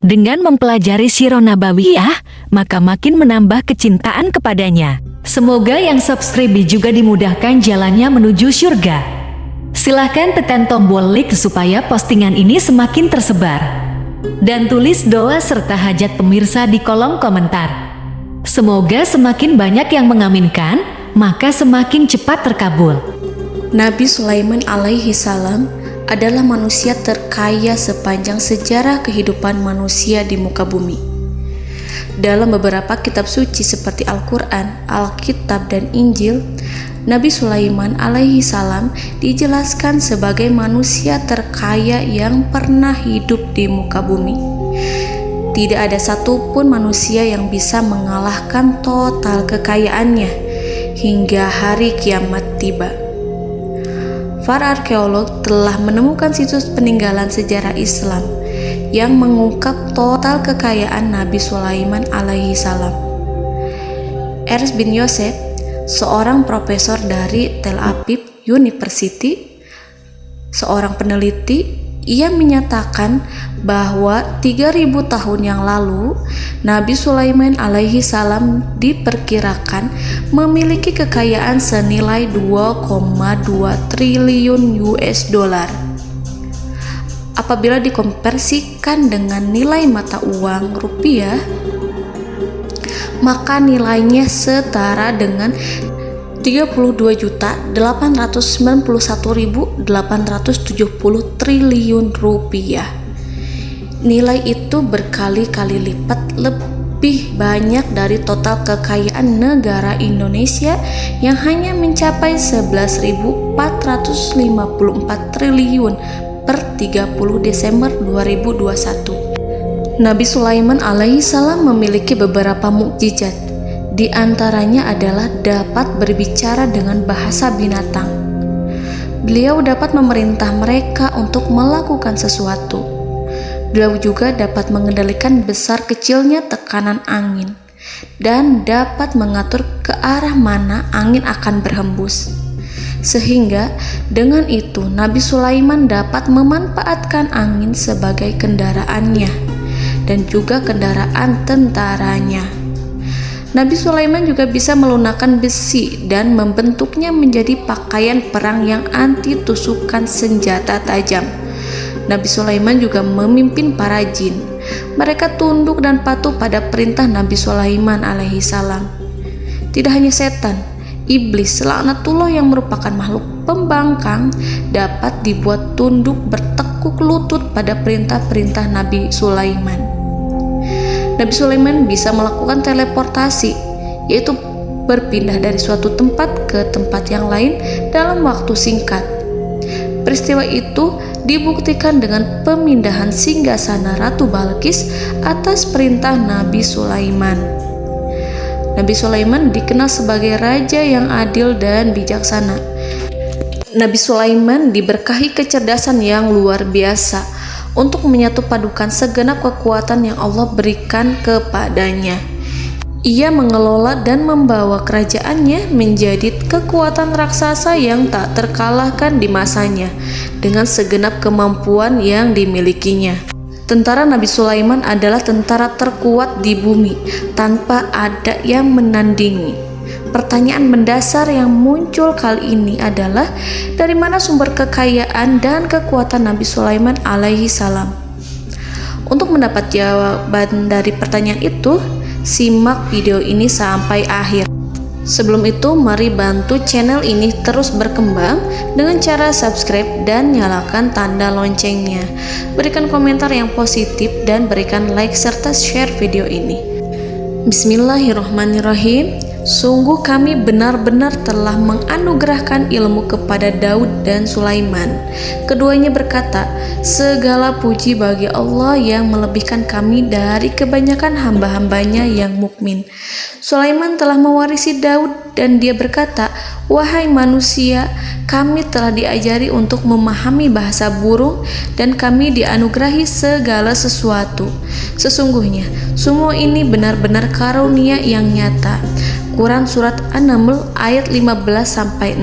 Dengan mempelajari Sirah Nabawiyah, maka makin menambah kecintaan kepadanya. Semoga yang subscribe juga dimudahkan jalannya menuju surga. Silahkan tekan tombol like supaya postingan ini semakin tersebar. Dan tulis doa serta hajat pemirsa di kolom komentar. Semoga semakin banyak yang mengaminkan, maka semakin cepat terkabul. Nabi Sulaiman alaihi salam adalah manusia terkaya sepanjang sejarah kehidupan manusia di muka bumi. Dalam beberapa kitab suci seperti Al-Quran, Alkitab, dan Injil, Nabi Sulaiman alaihi salam dijelaskan sebagai manusia terkaya yang pernah hidup di muka bumi. Tidak ada satupun manusia yang bisa mengalahkan total kekayaannya hingga hari kiamat tiba. Para arkeolog telah menemukan situs peninggalan sejarah Islam yang mengungkap total kekayaan Nabi Sulaiman alaihi salam. Ernst bin Yosef, seorang profesor dari Tel Aviv University, seorang peneliti, ia menyatakan bahwa 3000 tahun yang lalu Nabi Sulaiman alaihi salam diperkirakan memiliki kekayaan senilai 2,2 triliun US dollar. Apabila dikonversikan dengan nilai mata uang rupiah, maka nilainya setara dengan 32.891.870 triliun rupiah. Nilai itu berkali-kali lipat lebih banyak dari total kekayaan negara Indonesia yang hanya mencapai 11.454 triliun per 30 Desember 2021. Nabi Sulaiman alaihi salam memiliki beberapa mukjizat. Di antaranya adalah dapat berbicara dengan bahasa binatang. Beliau dapat memerintah mereka untuk melakukan sesuatu. Beliau juga dapat mengendalikan besar kecilnya tekanan angin dan dapat mengatur ke arah mana angin akan berhembus. Sehingga dengan itu Nabi Sulaiman dapat memanfaatkan angin sebagai kendaraannya dan juga kendaraan tentaranya. Nabi Sulaiman juga bisa melunakkan besi dan membentuknya menjadi pakaian perang yang anti tusukan senjata tajam. Nabi Sulaiman juga memimpin para jin. Mereka tunduk dan patuh pada perintah Nabi Sulaiman alaihi salam. Tidak hanya setan, iblis laknatullah yang merupakan makhluk pembangkang dapat dibuat tunduk bertekuk lutut pada perintah-perintah Nabi Sulaiman. Nabi Sulaiman bisa melakukan teleportasi, yaitu berpindah dari suatu tempat ke tempat yang lain dalam waktu singkat. Peristiwa itu dibuktikan dengan pemindahan singgasana Ratu Balqis atas perintah Nabi Sulaiman. Nabi Sulaiman dikenal sebagai raja yang adil dan bijaksana. Nabi Sulaiman diberkahi kecerdasan yang luar biasa untuk menyatupadukan segenap kekuatan yang Allah berikan kepadanya. Ia mengelola dan membawa kerajaannya menjadi kekuatan raksasa yang tak terkalahkan di masanya dengan segenap kemampuan yang dimilikinya. Tentara Nabi Sulaiman adalah tentara terkuat di bumi tanpa ada yang menandingi. Pertanyaan mendasar yang muncul kali ini adalah dari mana sumber kekayaan dan kekuatan Nabi Sulaiman alaihi salam? Untuk mendapat jawaban dari pertanyaan itu, simak video ini sampai akhir. Sebelum itu, mari bantu channel ini terus berkembang dengan cara subscribe dan nyalakan tanda loncengnya. Berikan komentar yang positif dan berikan like serta share video ini. Bismillahirrahmanirrahim. Sungguh kami benar-benar telah menganugerahkan ilmu kepada Daud dan Sulaiman. Keduanya berkata, segala puji bagi Allah yang melebihkan kami dari kebanyakan hamba-hambanya yang mukmin. Sulaiman telah mewarisi Daud dan dia berkata, wahai manusia, kami telah diajari untuk memahami bahasa burung dan kami dianugerahi segala sesuatu. Sesungguhnya, semua ini benar-benar karunia yang nyata. Quran Surat An-Naml ayat 15-16.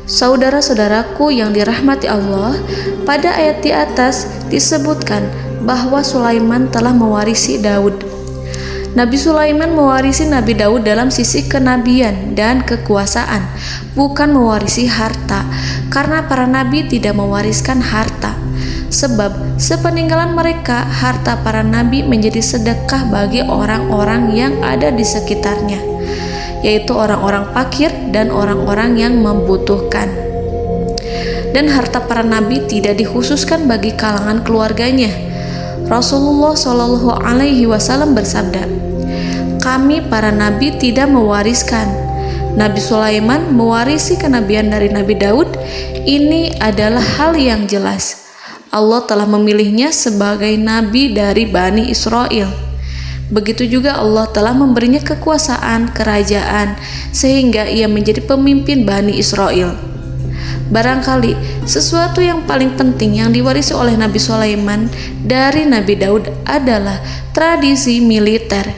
Saudara-saudaraku yang dirahmati Allah, pada ayat di atas disebutkan bahwa Sulaiman telah mewarisi Daud. Nabi Sulaiman mewarisi Nabi Daud dalam sisi kenabian dan kekuasaan, bukan mewarisi harta, karena para nabi tidak mewariskan harta. Sebab sepeninggalan mereka, harta para nabi menjadi sedekah bagi orang-orang yang ada di sekitarnya, yaitu orang-orang fakir dan orang-orang yang membutuhkan. Dan harta para nabi tidak dikhususkan bagi kalangan keluarganya. Rasulullah Shallallahu Alaihi Wasallam bersabda, "Kami para nabi tidak mewariskan." Nabi Sulaiman mewarisi kenabian dari Nabi Daud. Ini adalah hal yang jelas. Allah telah memilihnya sebagai nabi dari Bani Israel. Begitu juga Allah telah memberinya kekuasaan kerajaan sehingga ia menjadi pemimpin Bani Israel. Barangkali sesuatu yang paling penting yang diwarisi oleh Nabi Sulaiman dari Nabi Daud adalah tradisi militer.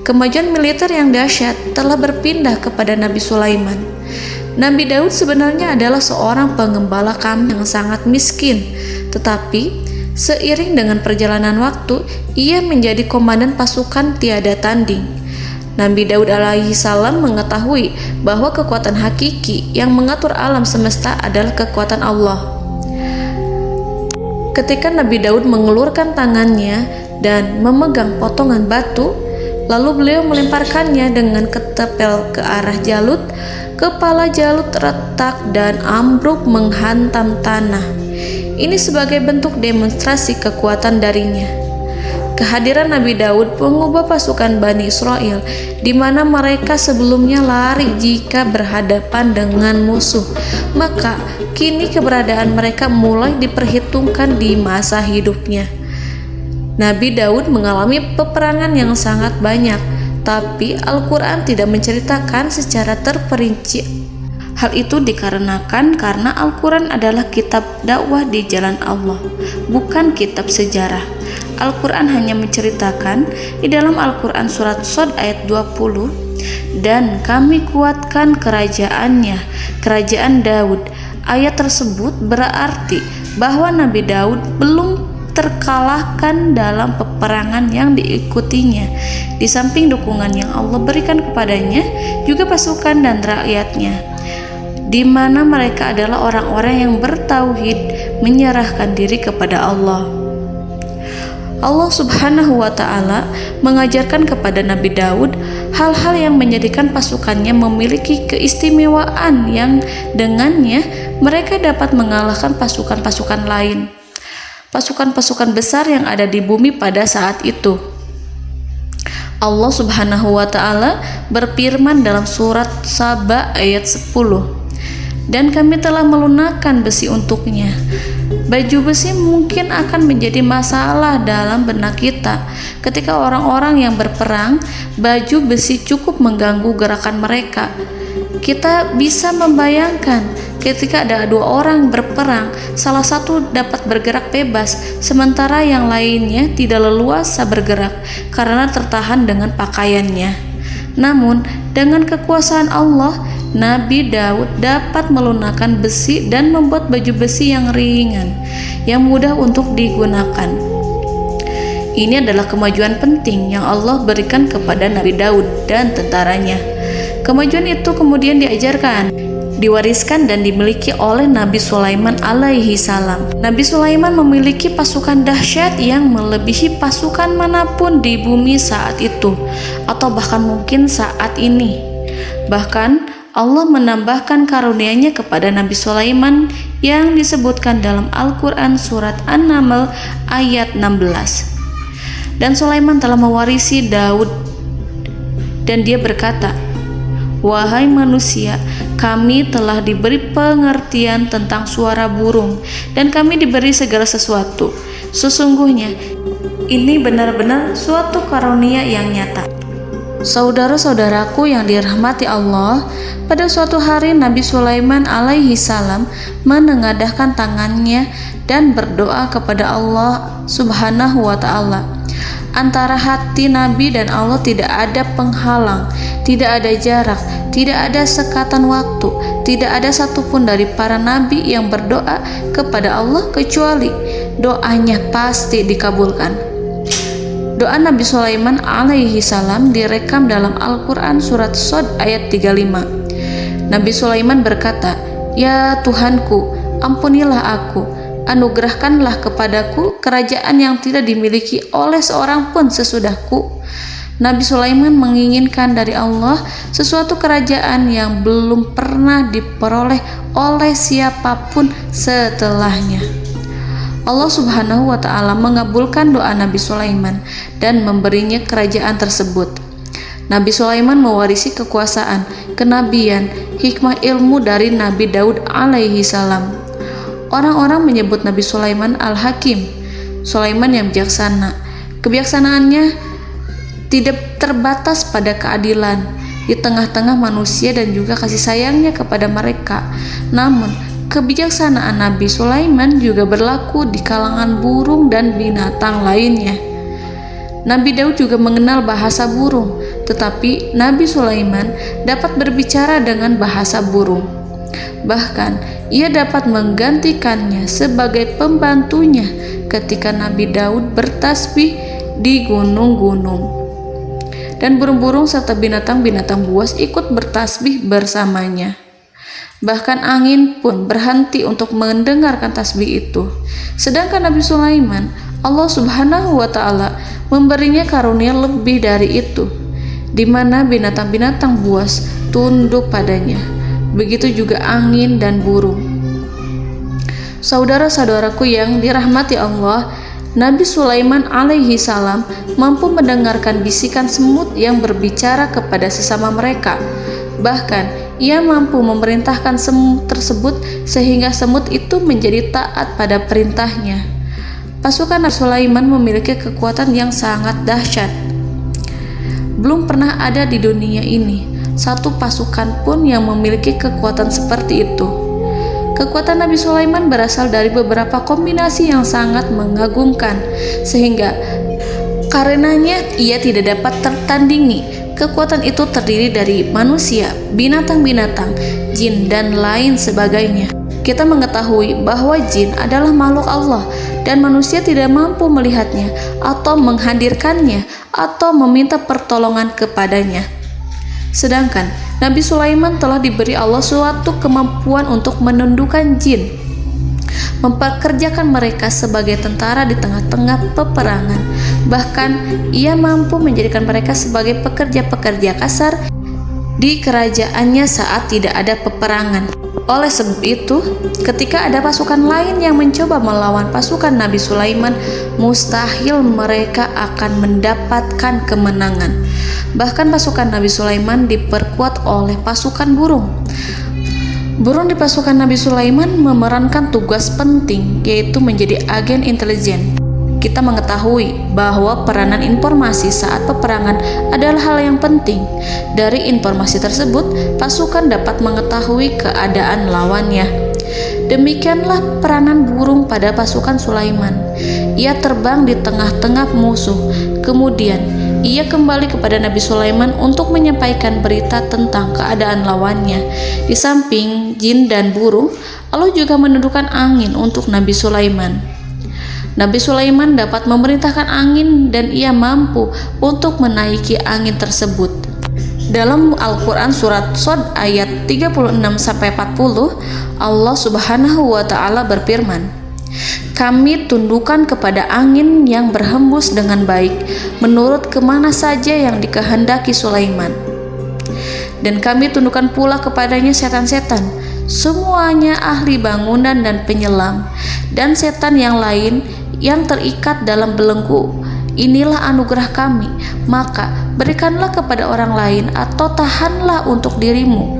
Kemajuan militer yang dahsyat telah berpindah kepada Nabi Sulaiman. Nabi Daud sebenarnya adalah seorang pengembala kambing yang sangat miskin, tetapi seiring dengan perjalanan waktu, ia menjadi komandan pasukan tiada tanding. Nabi Daud alaihi salam mengetahui bahwa kekuatan hakiki yang mengatur alam semesta adalah kekuatan Allah. Ketika Nabi Daud mengelurkan tangannya dan memegang potongan batu, lalu beliau melemparkannya dengan ketepel ke arah Jalut, kepala Jalut retak dan ambruk menghantam tanah. Ini sebagai bentuk demonstrasi kekuatan darinya. Kehadiran Nabi Daud mengubah pasukan Bani Israel, di mana mereka sebelumnya lari jika berhadapan dengan musuh. Maka kini keberadaan mereka mulai diperhitungkan di masa hidupnya. Nabi Daud mengalami peperangan yang sangat banyak, tapi Al-Quran tidak menceritakan secara terperinci. Hal itu dikarenakan karena Al-Quran adalah kitab dakwah di jalan Allah, bukan kitab sejarah. Al-Quran hanya menceritakan di dalam Al-Quran surat Shad ayat 20, "Dan kami kuatkan kerajaannya, kerajaan Daud." Ayat tersebut berarti bahwa Nabi Daud belum terkalahkan dalam peperangan yang diikutinya. Di samping dukungan yang Allah berikan kepadanya, juga pasukan dan rakyatnya, di mana mereka adalah orang-orang yang bertauhid, menyerahkan diri kepada Allah. Allah Subhanahu wa Ta'ala mengajarkan kepada Nabi Daud hal-hal yang menjadikan pasukannya memiliki keistimewaan yang dengannya mereka dapat mengalahkan pasukan-pasukan lain, pasukan-pasukan besar yang ada di bumi pada saat itu. Allah Subhanahu wa Ta'ala berfirman dalam surat Saba ayat 10, "Dan kami telah melunakkan besi untuknya." Baju besi mungkin akan menjadi masalah dalam benak kita. Ketika orang-orang yang berperang, baju besi cukup mengganggu gerakan mereka. Kita bisa membayangkan ketika ada dua orang berperang, salah satu dapat bergerak bebas, sementara yang lainnya tidak leluasa bergerak karena tertahan dengan pakaiannya. Namun, dengan kekuasaan Allah, Nabi Daud dapat melunakkan besi dan membuat baju besi yang ringan, yang mudah untuk digunakan. Ini adalah kemajuan penting yang Allah berikan kepada Nabi Daud dan tentaranya. Kemajuan itu kemudian diajarkan, diwariskan dan dimiliki oleh Nabi Sulaiman alaihi salam. Nabi Sulaiman memiliki pasukan dahsyat yang melebihi pasukan manapun di bumi saat itu, atau bahkan mungkin saat ini. Bahkan Allah menambahkan karunia-Nya kepada Nabi Sulaiman yang disebutkan dalam Al-Quran surat An-Naml ayat 16. Dan Sulaiman telah mewarisi Daud, dan dia berkata, "Wahai manusia, kami telah diberi pengertian tentang suara burung, dan kami diberi segala sesuatu. Sesungguhnya ini benar-benar suatu karunia yang nyata." Saudara-saudaraku yang dirahmati Allah, pada suatu hari Nabi Sulaiman alaihi salam menengadahkan tangannya dan berdoa kepada Allah Subhanahu wa Ta'ala. Antara hati Nabi dan Allah tidak ada penghalang, tidak ada jarak, tidak ada sekatan waktu, tidak ada satupun dari para nabi yang berdoa kepada Allah kecuali doanya pasti dikabulkan. Doa Nabi Sulaiman alaihi salam direkam dalam Al-Quran surat Shad ayat 35. Nabi Sulaiman berkata, "Ya Tuhanku, ampunilah aku, anugerahkanlah kepadaku kerajaan yang tidak dimiliki oleh seorang pun sesudahku." Nabi Sulaiman menginginkan dari Allah sesuatu kerajaan yang belum pernah diperoleh oleh siapapun setelahnya. Allah Subhanahu wa Ta'ala mengabulkan doa Nabi Sulaiman dan memberinya kerajaan tersebut. Nabi Sulaiman mewarisi kekuasaan, kenabian, hikmah ilmu dari Nabi Daud alaihi salam. Orang-orang menyebut Nabi Sulaiman Al-Hakim, Sulaiman yang bijaksana. Kebijaksanaannya tidak terbatas pada keadilan di tengah-tengah manusia dan juga kasih sayangnya kepada mereka. Namun, kebijaksanaan Nabi Sulaiman juga berlaku di kalangan burung dan binatang lainnya. Nabi Daud juga mengenal bahasa burung, tetapi Nabi Sulaiman dapat berbicara dengan bahasa burung. Bahkan, ia dapat menggantikannya sebagai pembantunya ketika Nabi Daud bertasbih di gunung-gunung. Dan burung-burung serta binatang-binatang buas ikut bertasbih bersamanya. Bahkan angin pun berhenti untuk mendengarkan tasbih itu. Sedangkan Nabi Sulaiman, Allah Subhanahu wa Ta'ala memberinya karunia lebih dari itu, di mana binatang-binatang buas tunduk padanya. Begitu juga angin dan burung. Saudara-saudaraku yang dirahmati Allah, Nabi Sulaiman alaihi salam mampu mendengarkan bisikan semut yang berbicara kepada sesama mereka. Bahkan, ia mampu memerintahkan semut tersebut sehingga semut itu menjadi taat pada perintahnya. Pasukan Nabi Sulaiman memiliki kekuatan yang sangat dahsyat. Belum pernah ada di dunia ini satu pasukan pun yang memiliki kekuatan seperti itu. Kekuatan Nabi Sulaiman berasal dari beberapa kombinasi yang sangat mengagumkan, sehingga karenanya ia tidak dapat tertandingi. Kekuatan itu terdiri dari manusia, binatang-binatang, jin, dan lain sebagainya. Kita mengetahui bahwa jin adalah makhluk Allah dan manusia tidak mampu melihatnya atau menghadirkannya atau meminta pertolongan kepadanya. Sedangkan Nabi Sulaiman telah diberi Allah suatu kemampuan untuk menundukkan jin, mempekerjakan mereka sebagai tentara di tengah-tengah peperangan. Bahkan ia mampu menjadikan mereka sebagai pekerja-pekerja kasar di kerajaannya saat tidak ada peperangan. Oleh sebab itu, ketika ada pasukan lain yang mencoba melawan pasukan Nabi Sulaiman, mustahil mereka akan mendapatkan kemenangan. Bahkan pasukan Nabi Sulaiman diperkuat oleh pasukan burung. Burung di pasukan Nabi Sulaiman memerankan tugas penting, yaitu menjadi agen intelijen. Kita mengetahui bahwa peranan informasi saat peperangan adalah hal yang penting. Dari informasi tersebut, pasukan dapat mengetahui keadaan lawannya. Demikianlah peranan burung pada pasukan Sulaiman. Ia terbang di tengah-tengah musuh. Kemudian, ia kembali kepada Nabi Sulaiman untuk menyampaikan berita tentang keadaan lawannya. Di samping jin dan burung, Allah juga menundukkan angin untuk Nabi Sulaiman. Nabi Sulaiman dapat memerintahkan angin dan ia mampu untuk menaiki angin tersebut. Dalam Al-Quran surat Shad ayat 36-40, Allah Subhanahu wa Ta'ala berfirman, "Kami tundukkan kepada angin yang berhembus dengan baik menurut kemana saja yang dikehendaki Sulaiman. Dan kami tundukkan pula kepadanya setan-setan, semuanya ahli bangunan dan penyelam, dan setan yang lain yang terikat dalam belenggu. Inilah anugerah kami, maka berikanlah kepada orang lain atau tahanlah untuk dirimu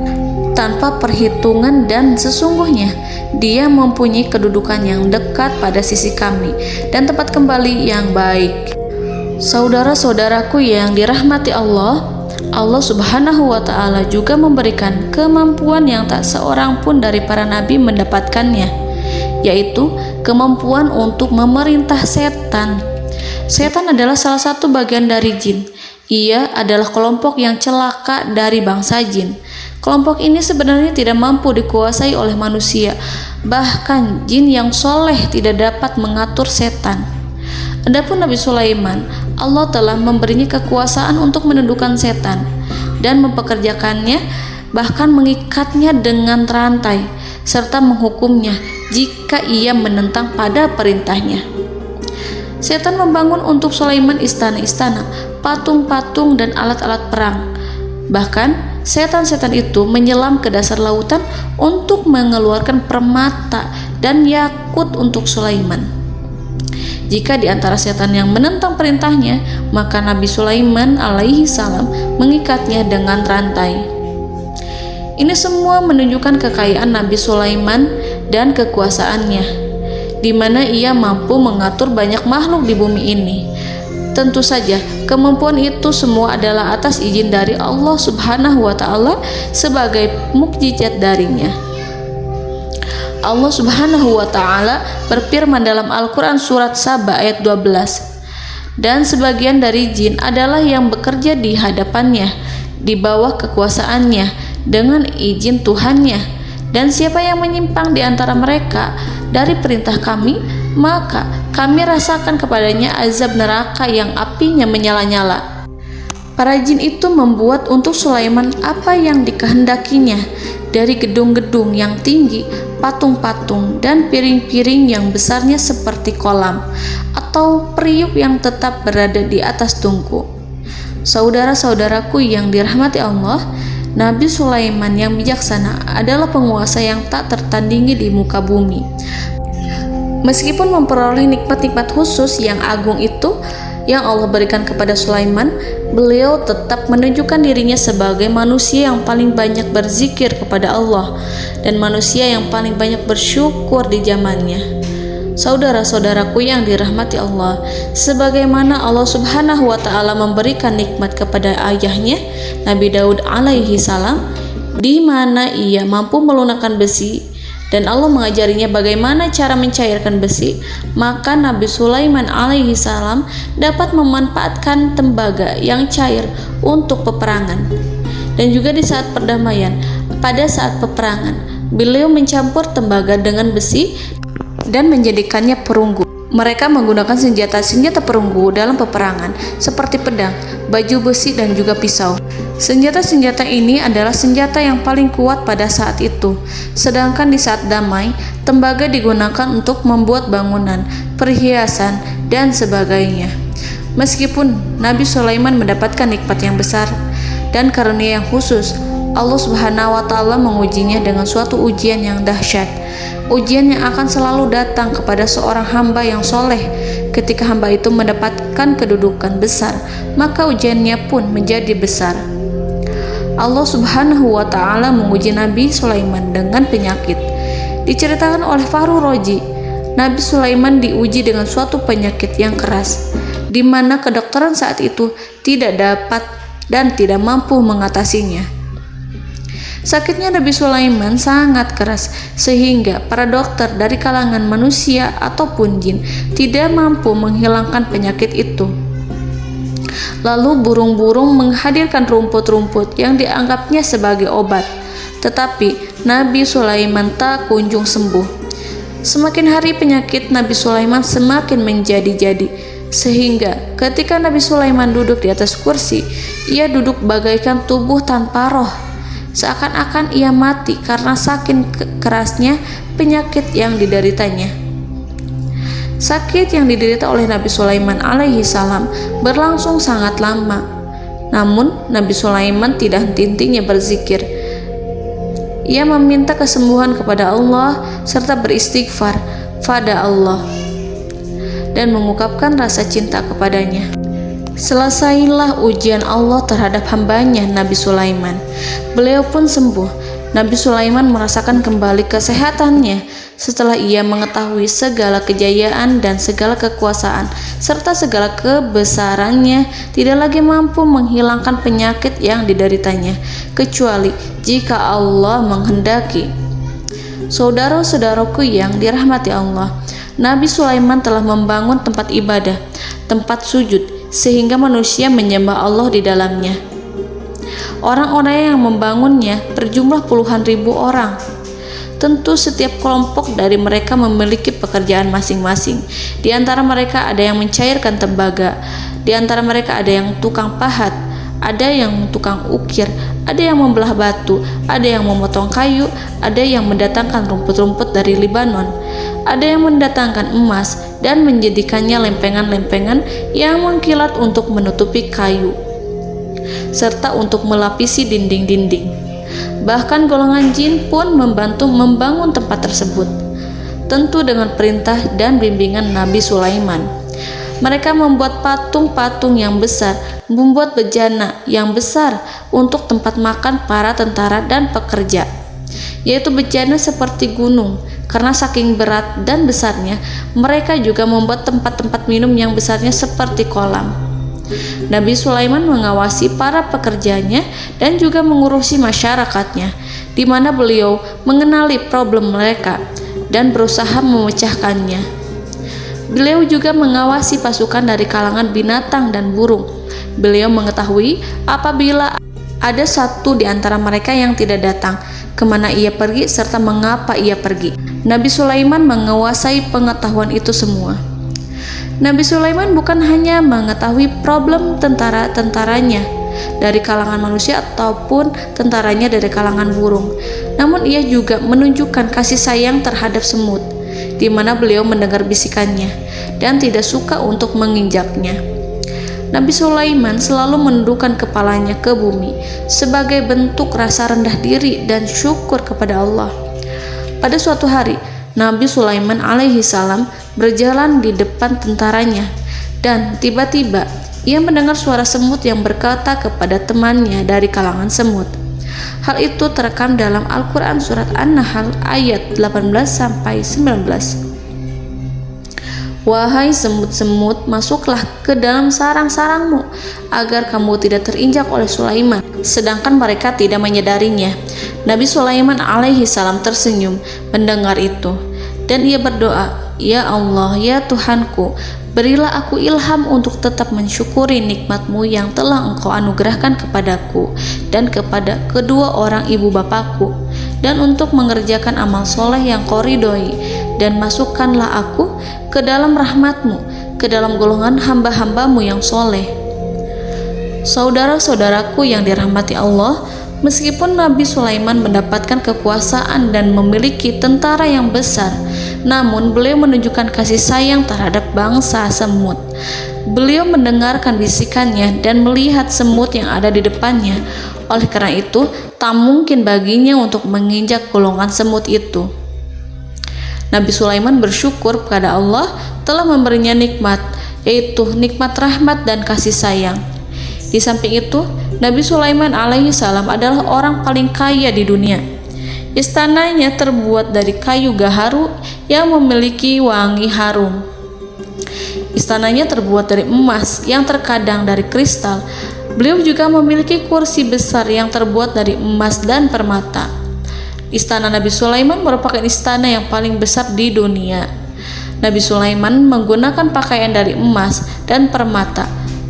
tanpa perhitungan, dan sesungguhnya dia mempunyai kedudukan yang dekat pada sisi kami dan tempat kembali yang baik." Saudara-saudaraku yang dirahmati Allah, Allah Subhanahu wa Ta'ala juga memberikan kemampuan yang tak seorang pun dari para nabi mendapatkannya, yaitu kemampuan untuk memerintah setan. Setan adalah salah satu bagian dari jin. Ia adalah kelompok yang celaka dari bangsa jin. Kelompok ini sebenarnya tidak mampu dikuasai oleh manusia, bahkan jin yang soleh tidak dapat mengatur setan. Adapun Nabi Sulaiman, Allah telah memberinya kekuasaan untuk menundukkan setan dan mempekerjakannya, bahkan mengikatnya dengan rantai serta menghukumnya jika ia menentang pada perintahnya. Setan membangun untuk Sulaiman istana-istana, patung-patung dan alat-alat perang. Bahkan setan-setan itu menyelam ke dasar lautan untuk mengeluarkan permata dan yakut untuk Sulaiman. Jika di antara setan yang menentang perintahnya, maka Nabi Sulaiman alaihi salam mengikatnya dengan rantai. Ini semua menunjukkan kekayaan Nabi Sulaiman dan kekuasaannya, di mana ia mampu mengatur banyak makhluk di bumi ini. Tentu saja, kemampuan itu semua adalah atas izin dari Allah Subhanahu wa Ta'ala sebagai mukjizat darinya. Allah Subhanahu wa Ta'ala berfirman dalam Al-Quran surat Saba ayat 12, dan sebagian dari jin adalah yang bekerja di hadapannya di bawah kekuasaannya dengan izin Tuhannya, dan siapa yang menyimpang di antara mereka dari perintah kami, maka kami rasakan kepadanya azab neraka yang apinya menyala-nyala. Para jin itu membuat untuk Sulaiman apa yang dikehendakinya, dari gedung-gedung yang tinggi, patung-patung, dan piring-piring yang besarnya seperti kolam, atau periuk yang tetap berada di atas tungku. Saudara-saudaraku yang dirahmati Allah, Nabi Sulaiman yang bijaksana adalah penguasa yang tak tertandingi di muka bumi. Meskipun memperoleh nikmat-nikmat khusus yang agung itu yang Allah berikan kepada Sulaiman, beliau tetap menunjukkan dirinya sebagai manusia yang paling banyak berzikir kepada Allah dan manusia yang paling banyak bersyukur di zamannya. Saudara-saudaraku yang dirahmati Allah, sebagaimana Allah Subhanahu wa Ta'ala memberikan nikmat kepada ayahnya Nabi Daud alaihi salam, di mana ia mampu melunakkan besi dan Allah mengajarinya bagaimana cara mencairkan besi, maka Nabi Sulaiman alaihi salam dapat memanfaatkan tembaga yang cair untuk peperangan. Dan juga di saat perdamaian, pada saat peperangan, beliau mencampur tembaga dengan besi dan menjadikannya perunggu. Mereka menggunakan senjata-senjata perunggu dalam peperangan seperti pedang, baju besi, dan juga pisau. Senjata-senjata ini adalah senjata yang paling kuat pada saat itu. Sedangkan di saat damai, tembaga digunakan untuk membuat bangunan, perhiasan, dan sebagainya. Meskipun Nabi Sulaiman mendapatkan nikmat yang besar dan karunia yang khusus, Allah Subhanahu wa Ta'ala mengujinya dengan suatu ujian yang dahsyat. Ujian yang akan selalu datang kepada seorang hamba yang soleh. Ketika hamba itu mendapatkan kedudukan besar, maka ujiannya pun menjadi besar. Allah Subhanahu wa Ta'ala menguji Nabi Sulaiman dengan penyakit. Diceritakan oleh Fahru Roji, Nabi Sulaiman diuji dengan suatu penyakit yang keras, di mana kedokteran saat itu tidak dapat dan tidak mampu mengatasinya. Sakitnya Nabi Sulaiman sangat keras sehingga para dokter dari kalangan manusia ataupun jin tidak mampu menghilangkan penyakit itu. Lalu burung-burung menghadirkan rumput-rumput yang dianggapnya sebagai obat, tetapi Nabi Sulaiman tak kunjung sembuh. Semakin hari penyakit Nabi Sulaiman semakin menjadi-jadi, sehingga ketika Nabi Sulaiman duduk di atas kursi, ia duduk bagaikan tubuh tanpa roh. Seakan-akan ia mati karena saking kerasnya penyakit yang dideritanya. Sakit yang diderita oleh Nabi Sulaiman alaihi salam berlangsung sangat lama. Namun Nabi Sulaiman tidak henti-hentinya berzikir. Ia meminta kesembuhan kepada Allah serta beristighfar pada Allah dan mengungkapkan rasa cinta kepadanya. Selesailah ujian Allah terhadap hambanya Nabi Sulaiman. Beliau pun sembuh. Nabi Sulaiman merasakan kembali kesehatannya setelah ia mengetahui segala kejayaan dan segala kekuasaan serta segala kebesarannya tidak lagi mampu menghilangkan penyakit yang dideritanya kecuali jika Allah menghendaki. Saudara-saudaraku yang dirahmati Allah, Nabi Sulaiman telah membangun tempat ibadah, tempat sujud, sehingga manusia menyembah Allah di dalamnya. Orang-orang yang membangunnya berjumlah puluhan ribu orang. Tentu setiap kelompok dari mereka memiliki pekerjaan masing-masing. Di antara mereka ada yang mencairkan tembaga, di antara mereka ada yang tukang pahat, ada yang tukang ukir, ada yang membelah batu, ada yang memotong kayu, ada yang mendatangkan rumput-rumput dari Libanon, ada yang mendatangkan emas dan menjadikannya lempengan-lempengan yang mengkilat untuk menutupi kayu, serta untuk melapisi dinding-dinding. Bahkan golongan jin pun membantu membangun tempat tersebut, tentu dengan perintah dan bimbingan Nabi Sulaiman. Mereka membuat patung-patung yang besar, membuat bejana yang besar untuk tempat makan para tentara dan pekerja, yaitu bejana seperti gunung. Karena saking berat dan besarnya, mereka juga membuat tempat-tempat minum yang besarnya seperti kolam. Nabi Sulaiman mengawasi para pekerjanya dan juga mengurusi masyarakatnya, di mana beliau mengenali problem mereka dan berusaha memecahkannya. Beliau juga mengawasi pasukan dari kalangan binatang dan burung. Beliau mengetahui apabila ada satu di antara mereka yang tidak datang, kemana ia pergi, serta mengapa ia pergi. Nabi Sulaiman menguasai pengetahuan itu semua. Nabi Sulaiman bukan hanya mengetahui problem tentara-tentaranya dari kalangan manusia ataupun tentaranya dari kalangan burung, namun ia juga menunjukkan kasih sayang terhadap semut, di mana beliau mendengar bisikannya dan tidak suka untuk menginjaknya. Nabi Sulaiman selalu menundukkan kepalanya ke bumi sebagai bentuk rasa rendah diri dan syukur kepada Allah. Pada suatu hari, Nabi Sulaiman alaihi salam berjalan di depan tentaranya, dan tiba-tiba ia mendengar suara semut yang berkata kepada temannya dari kalangan semut. Hal itu terekam dalam Al-Quran surat An-Nahl ayat 18-19. Wahai semut-semut, masuklah ke dalam sarang-sarangmu agar kamu tidak terinjak oleh Sulaiman, sedangkan mereka tidak menyadarinya. Nabi Sulaiman alaihi salam tersenyum mendengar itu, dan ia berdoa, "Ya Allah, ya Tuhanku, berilah aku ilham untuk tetap mensyukuri nikmat-Mu yang telah Engkau anugerahkan kepadaku dan kepada kedua orang ibu bapakku, dan untuk mengerjakan amal soleh yang Kau ridhoi, dan masukkanlah aku ke dalam rahmat-Mu, ke dalam golongan hamba-hamba-Mu yang soleh." Saudara-saudaraku yang dirahmati Allah, meskipun Nabi Sulaiman mendapatkan kekuasaan dan memiliki tentara yang besar, namun beliau menunjukkan kasih sayang terhadap bangsa semut. Beliau mendengarkan bisikannya dan melihat semut yang ada di depannya. Oleh karena itu, tak mungkin baginya untuk menginjak golongan semut itu. Nabi Sulaiman bersyukur kepada Allah telah memberinya nikmat, yaitu nikmat rahmat dan kasih sayang. Di samping itu, Nabi Sulaiman alaihi salam adalah orang paling kaya di dunia. Istananya terbuat dari kayu gaharu yang memiliki wangi harum. Istananya terbuat dari emas yang terkadang dari kristal. Beliau juga memiliki kursi besar yang terbuat dari emas dan permata. Istana Nabi Sulaiman merupakan istana yang paling besar di dunia. Nabi Sulaiman menggunakan pakaian dari emas dan permata.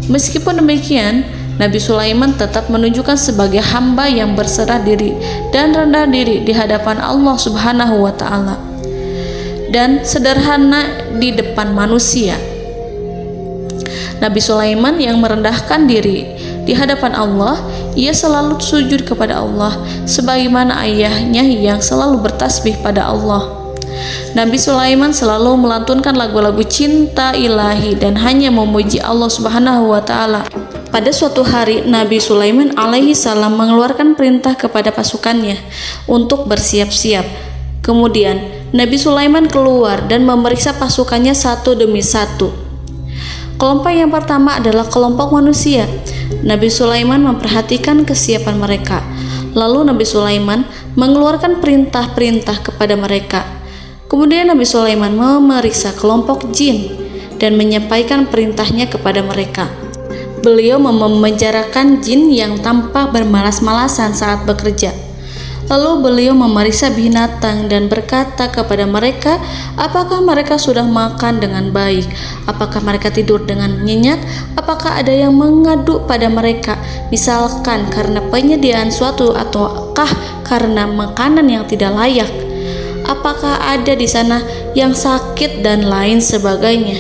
Meskipun demikian, Nabi Sulaiman tetap menunjukkan sebagai hamba yang berserah diri dan rendah diri di hadapan Allah Subhanahu wa Ta'ala, dan sederhana di depan manusia. Nabi Sulaiman yang merendahkan diri di hadapan Allah, ia selalu sujud kepada Allah sebagaimana ayahnya yang selalu bertasbih pada Allah. Nabi Sulaiman selalu melantunkan lagu-lagu cinta ilahi dan hanya memuji Allah Subhanahu wa Ta'ala. Pada suatu hari, Nabi Sulaiman alaihi salam mengeluarkan perintah kepada pasukannya untuk bersiap-siap. Kemudian Nabi Sulaiman keluar dan memeriksa pasukannya satu demi satu. Kelompok yang pertama adalah kelompok manusia. Nabi Sulaiman memperhatikan kesiapan mereka. Lalu Nabi Sulaiman mengeluarkan perintah-perintah kepada mereka. Kemudian Nabi Sulaiman memeriksa kelompok jin dan menyampaikan perintahnya kepada mereka. Beliau memenjarakan jin yang tampak bermalas-malasan saat bekerja. Lalu beliau memeriksa binatang dan berkata kepada mereka, apakah mereka sudah makan dengan baik? Apakah mereka tidur dengan nyenyak? Apakah ada yang mengadu pada mereka, misalkan karena penyediaan suatu ataukah karena makanan yang tidak layak? Apakah ada di sana yang sakit dan lain sebagainya?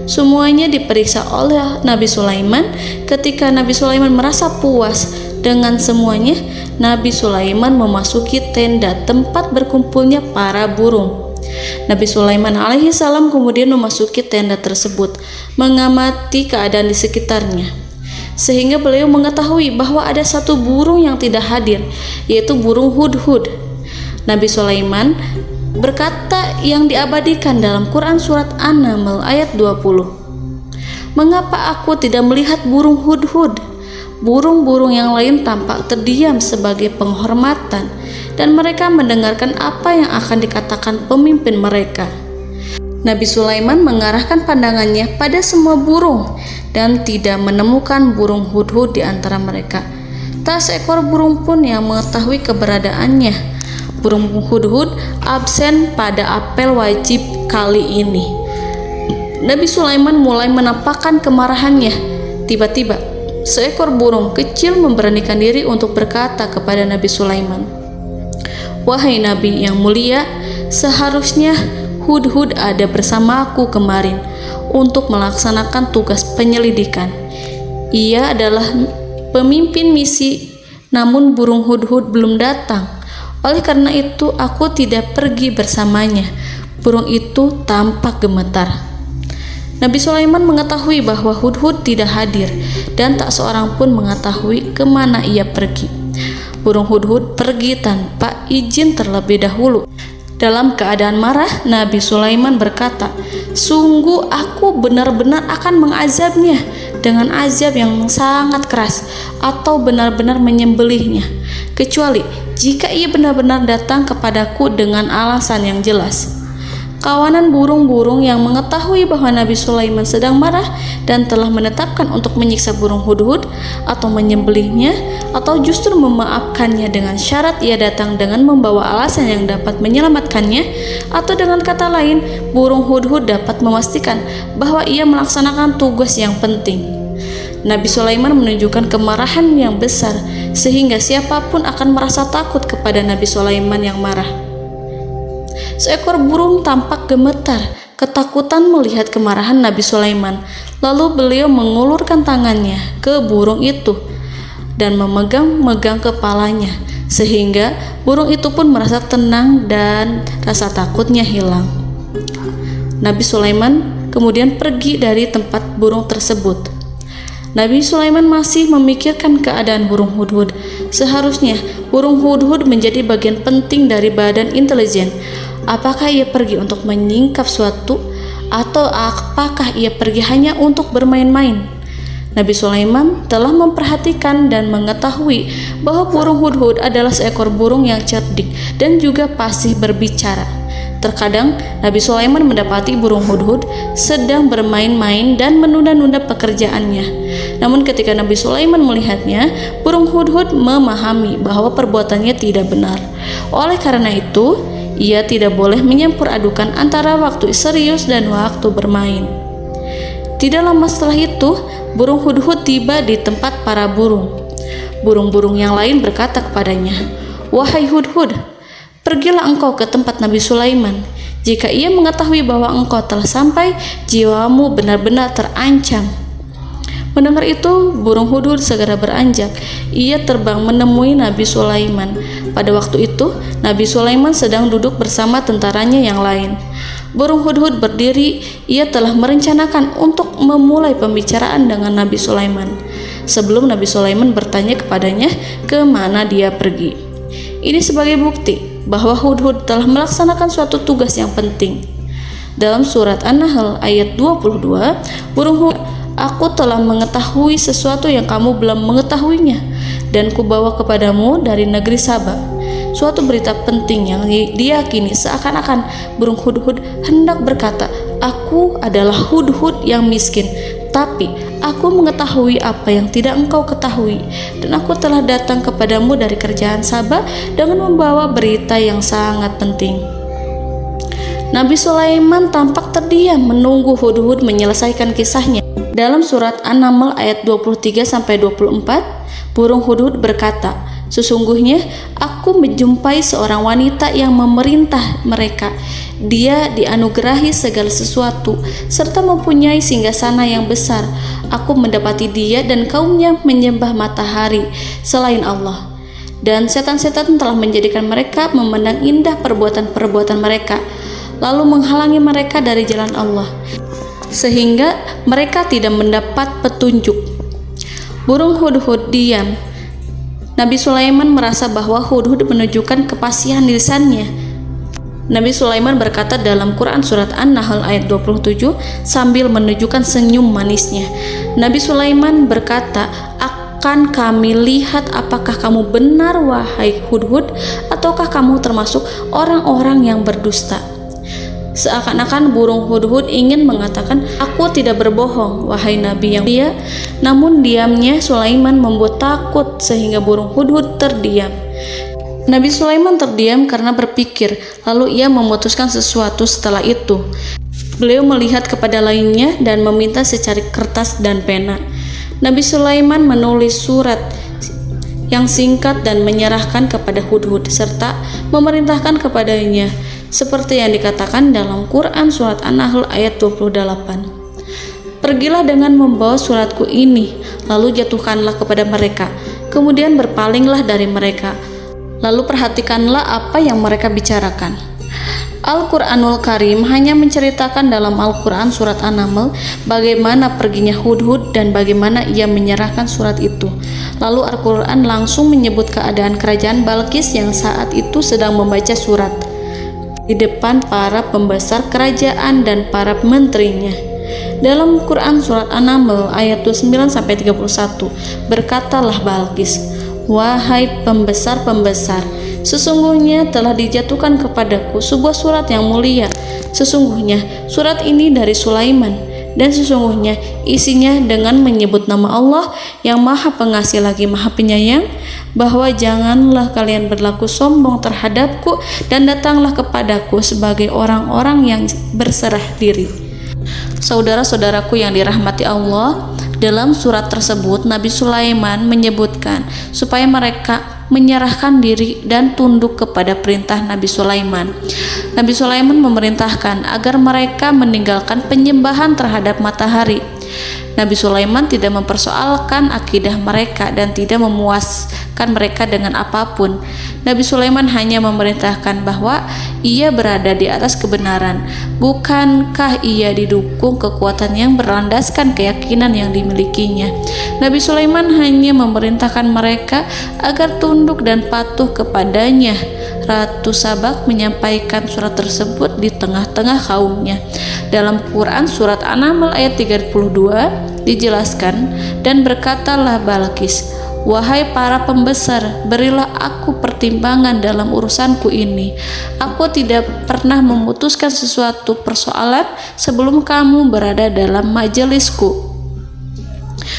Semuanya diperiksa oleh Nabi Sulaiman. Ketika Nabi Sulaiman merasa puas dengan semuanya, Nabi Sulaiman memasuki tenda tempat berkumpulnya para burung. Nabi Sulaiman alaihissalam kemudian memasuki tenda tersebut, mengamati keadaan di sekitarnya, sehingga beliau mengetahui bahwa ada satu burung yang tidak hadir, yaitu burung hudhud. Nabi Sulaiman berkata yang diabadikan dalam Quran surat An-Naml ayat 20. Mengapa aku tidak melihat burung hudhud? Burung-burung yang lain tampak terdiam sebagai penghormatan, dan mereka mendengarkan apa yang akan dikatakan pemimpin mereka. Nabi Sulaiman mengarahkan pandangannya pada semua burung dan tidak menemukan burung hudhud di antara mereka. Tak seekor burung pun yang mengetahui keberadaannya. Burung hudhud absen pada apel wajib kali ini. Nabi Sulaiman mulai menampakkan kemarahannya. Tiba-tiba, seekor burung kecil memberanikan diri untuk berkata kepada Nabi Sulaiman, "Wahai Nabi yang mulia, seharusnya hudhud ada bersamaku kemarin untuk melaksanakan tugas penyelidikan. Ia adalah pemimpin misi, namun burung hudhud belum datang. Oleh karena itu aku tidak pergi bersamanya." Burung itu tampak gemetar. Nabi Sulaiman mengetahui bahwa hudhud tidak hadir dan tak seorang pun mengetahui kemana ia pergi. Burung hudhud pergi tanpa izin terlebih dahulu. Dalam keadaan marah, Nabi Sulaiman berkata, "Sungguh aku benar-benar akan mengazabnya dengan azab yang sangat keras, atau benar-benar menyembelihnya, kecuali jika ia benar-benar datang kepadaku dengan alasan yang jelas." Kawanan burung-burung yang mengetahui bahwa Nabi Sulaiman sedang marah dan telah menetapkan untuk menyiksa burung hudhud atau menyembelihnya, atau justru memaafkannya dengan syarat ia datang dengan membawa alasan yang dapat menyelamatkannya, atau dengan kata lain, burung hudhud dapat memastikan bahwa ia melaksanakan tugas yang penting. Nabi Sulaiman menunjukkan kemarahan yang besar sehingga siapapun akan merasa takut kepada Nabi Sulaiman yang marah. Seekor burung tampak gemetar, ketakutan melihat kemarahan Nabi Sulaiman. Lalu beliau mengulurkan tangannya ke burung itu dan memegang-megang kepalanya, sehingga burung itu pun merasa tenang dan rasa takutnya hilang. Nabi Sulaiman kemudian pergi dari tempat burung tersebut. Nabi Sulaiman masih memikirkan keadaan burung hudhud. Seharusnya burung hudhud menjadi bagian penting dari badan intelijen. Apakah ia pergi untuk menyingkap suatu, atau apakah ia pergi hanya untuk bermain-main? Nabi Sulaiman telah memperhatikan dan mengetahui bahwa burung hudhud adalah seekor burung yang cerdik dan juga fasih berbicara. Terkadang Nabi Sulaiman mendapati burung hudhud sedang bermain-main dan menunda-nunda pekerjaannya. Namun ketika Nabi Sulaiman melihatnya, burung hudhud memahami bahwa perbuatannya tidak benar. Oleh karena itu, ia tidak boleh menyampur adukan antara waktu serius dan waktu bermain. Tidak lama setelah itu, burung hudhud tiba di tempat para burung. Burung-burung yang lain berkata kepadanya, "Wahai hudhud, pergilah engkau ke tempat Nabi Sulaiman. Jika ia mengetahui bahwa engkau telah sampai, jiwamu benar-benar terancam." Mendengar itu, burung hudhud segera beranjak. Ia terbang menemui Nabi Sulaiman. Pada waktu itu, Nabi Sulaiman sedang duduk bersama tentaranya yang lain. Burung hudhud berdiri. Ia telah merencanakan untuk memulai pembicaraan dengan Nabi Sulaiman sebelum Nabi Sulaiman bertanya kepadanya kemana dia pergi. Ini sebagai bukti bahwa hudhud telah melaksanakan suatu tugas yang penting. Dalam surat An-Nahl ayat 22, burung hudhud, "Aku telah mengetahui sesuatu yang kamu belum mengetahuinya, dan kubawa kepadamu dari negeri Saba suatu berita penting yang diyakini." Seakan-akan burung hudhud hendak berkata, "Aku adalah hudhud yang miskin, tapi Aku mengetahui apa yang tidak engkau ketahui, dan aku telah datang kepadamu dari kerajaan Saba dengan membawa berita yang sangat penting. Nabi Sulaiman tampak terdiam menunggu Hudhud menyelesaikan kisahnya. Dalam surat An-Naml ayat 23-24, burung Hudhud berkata, "Sesungguhnya aku menjumpai seorang wanita yang memerintah mereka. Dia dianugerahi segala sesuatu serta mempunyai singgasana yang besar. Aku mendapati dia dan kaumnya menyembah matahari selain Allah. Dan setan-setan telah menjadikan mereka memandang indah perbuatan-perbuatan mereka, lalu menghalangi mereka dari jalan Allah, sehingga mereka tidak mendapat petunjuk." Burung Hudhud diam. Nabi Sulaiman merasa bahwa Hudhud menunjukkan kepasihan lisannya. Nabi Sulaiman berkata dalam Quran surat An-Nahl ayat 27 sambil menunjukkan senyum manisnya. Nabi Sulaiman berkata, "Akan kami lihat apakah kamu benar wahai Hudhud, ataukah kamu termasuk orang-orang yang berdusta." Seakan-akan burung Hudhud ingin mengatakan, "Aku tidak berbohong, wahai Nabi yang mulia." Namun diamnya Sulaiman membuat takut sehingga burung Hudhud terdiam. Nabi Sulaiman terdiam karena berpikir, lalu ia memutuskan sesuatu setelah itu. Beliau melihat kepada lainnya dan meminta secari kertas dan pena. Nabi Sulaiman menulis surat yang singkat dan menyerahkan kepada Hudhud serta memerintahkan kepadanya seperti yang dikatakan dalam Quran surat An-Nahl ayat 28. "Pergilah dengan membawa suratku ini, lalu jatuhkanlah kepada mereka, kemudian berpalinglah dari mereka, lalu perhatikanlah apa yang mereka bicarakan." Al-Quranul Karim hanya menceritakan dalam Al-Quran surat An-Naml bagaimana perginya Hudhud dan bagaimana ia menyerahkan surat itu. Lalu Al-Quran langsung menyebut keadaan kerajaan Balqis yang saat itu sedang membaca surat di depan para pembesar kerajaan dan para menterinya. Dalam Quran surat An-Naml ayat 29-31, berkatalah Balqis, "Wahai pembesar-pembesar, sesungguhnya telah dijatuhkan kepadaku sebuah surat yang mulia. Sesungguhnya surat ini dari Sulaiman, dan sesungguhnya isinya dengan menyebut nama Allah yang Maha Pengasih lagi Maha Penyayang, bahwa janganlah kalian berlaku sombong terhadapku dan datanglah kepadaku sebagai orang-orang yang berserah diri." Saudara-saudaraku yang dirahmati Allah, dalam surat tersebut Nabi Sulaiman menyebutkan supaya mereka menyerahkan diri dan tunduk kepada perintah Nabi Sulaiman. Nabi Sulaiman memerintahkan agar mereka meninggalkan penyembahan terhadap matahari. Nabi Sulaiman tidak mempersoalkan akidah mereka dan tidak memuaskan mereka dengan apapun. Nabi Sulaiman hanya memerintahkan bahwa ia berada di atas kebenaran. Bukankah ia didukung kekuatan yang berlandaskan keyakinan yang dimilikinya? Nabi Sulaiman hanya memerintahkan mereka agar tunduk dan patuh kepadanya. Ratu Sabak menyampaikan surat tersebut di tengah-tengah kaumnya. Dalam Quran surat An-Naml ayat 32 dijelaskan, "Dan berkatalah Balqis, wahai para pembesar, berilah aku pertimbangan dalam urusanku ini. Aku tidak pernah memutuskan sesuatu persoalan sebelum kamu berada dalam majelisku."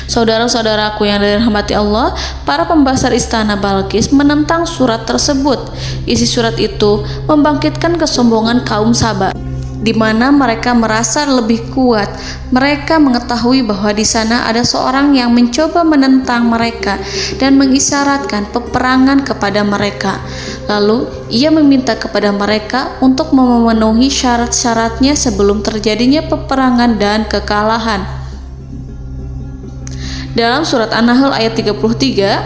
Saudara-saudaraku yang dirahmati Allah, para pembesar istana Balqis menentang surat tersebut. Isi surat itu membangkitkan kesombongan kaum Saba, di mana mereka merasa lebih kuat. Mereka mengetahui bahwa di sana ada seorang yang mencoba menentang mereka dan mengisyaratkan peperangan kepada mereka. Lalu ia meminta kepada mereka untuk memenuhi syarat-syaratnya sebelum terjadinya peperangan dan kekalahan. Dalam surat An-Nahl ayat 33,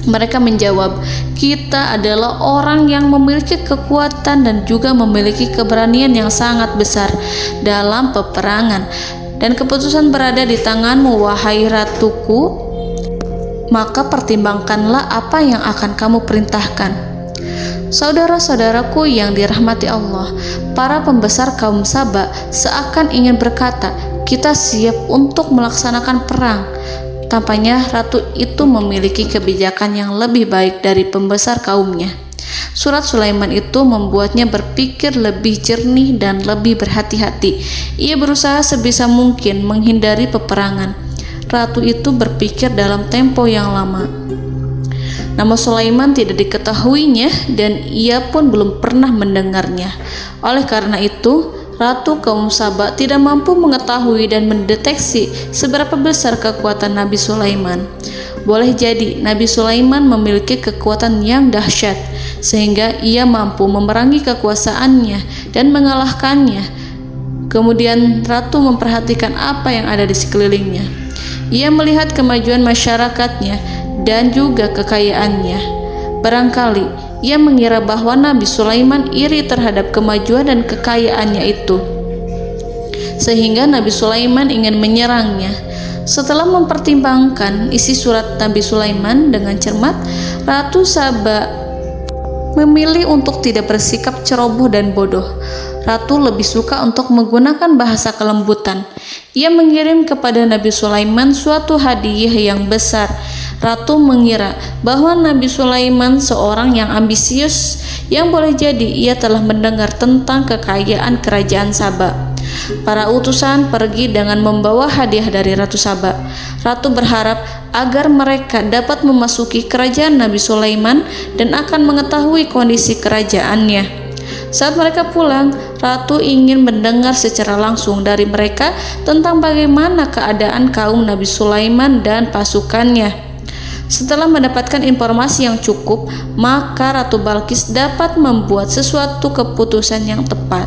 mereka menjawab, "Kita adalah orang yang memiliki kekuatan dan juga memiliki keberanian yang sangat besar dalam peperangan, dan keputusan berada di tanganmu, wahai ratuku. Maka pertimbangkanlah apa yang akan kamu perintahkan." Saudara-saudaraku yang dirahmati Allah, para pembesar kaum Saba seakan ingin berkata, "Kita siap untuk melaksanakan perang." Tampaknya ratu itu memiliki kebijakan yang lebih baik dari pembesar kaumnya. Surat Sulaiman itu membuatnya berpikir lebih jernih dan lebih berhati-hati. Ia berusaha sebisa mungkin menghindari peperangan. ratu itu berpikir dalam tempo yang lama. Nama Sulaiman tidak diketahuinya dan ia pun belum pernah mendengarnya. Oleh karena itu, Ratu kaum Saba tidak mampu mengetahui dan mendeteksi seberapa besar kekuatan Nabi Sulaiman. Boleh jadi Nabi Sulaiman memiliki kekuatan yang dahsyat, sehingga ia mampu memerangi kekuasaannya dan mengalahkannya. Kemudian Ratu memperhatikan apa yang ada di sekelilingnya. Ia melihat kemajuan masyarakatnya dan juga kekayaannya. Barangkali ia mengira bahwa Nabi Sulaiman iri terhadap kemajuan dan kekayaannya itu, sehingga Nabi Sulaiman ingin menyerangnya. Setelah mempertimbangkan isi surat Nabi Sulaiman dengan cermat, Ratu Saba memilih untuk tidak bersikap ceroboh dan bodoh. Ratu lebih suka untuk menggunakan bahasa kelembutan. Ia mengirim kepada Nabi Sulaiman suatu hadiah yang besar. Ratu mengira bahwa Nabi Sulaiman seorang yang ambisius, yang boleh jadi ia telah mendengar tentang kekayaan kerajaan Saba. Para utusan pergi dengan membawa hadiah dari Ratu Saba. Ratu berharap agar mereka dapat memasuki kerajaan Nabi Sulaiman dan akan mengetahui kondisi kerajaannya. Saat mereka pulang, Ratu ingin mendengar secara langsung dari mereka tentang bagaimana keadaan kaum Nabi Sulaiman dan pasukannya. Setelah mendapatkan informasi yang cukup, maka Ratu Balqis dapat membuat sesuatu keputusan yang tepat.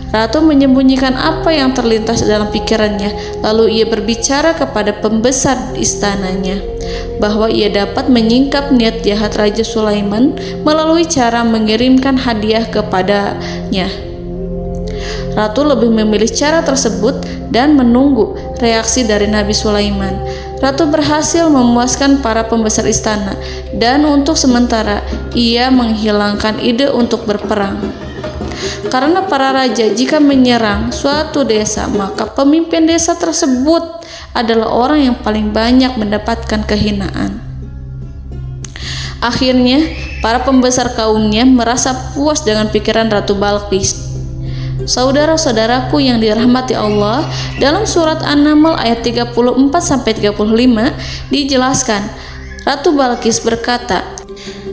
Ratu menyembunyikan apa yang terlintas dalam pikirannya, lalu ia berbicara kepada pembesar istananya bahwa ia dapat menyingkap niat jahat Raja Sulaiman melalui cara mengirimkan hadiah kepadanya. Ratu lebih memilih cara tersebut dan menunggu reaksi dari Nabi Sulaiman. Ratu berhasil memuaskan para pembesar istana, dan untuk sementara ia menghilangkan ide untuk berperang. Karena para raja jika menyerang suatu desa, maka pemimpin desa tersebut adalah orang yang paling banyak mendapatkan kehinaan. Akhirnya, para pembesar kaumnya merasa puas dengan pikiran Ratu Balqis. Saudara-saudaraku yang dirahmati Allah, dalam surat An-Naml ayat 34-35 dijelaskan, Ratu Balqis berkata,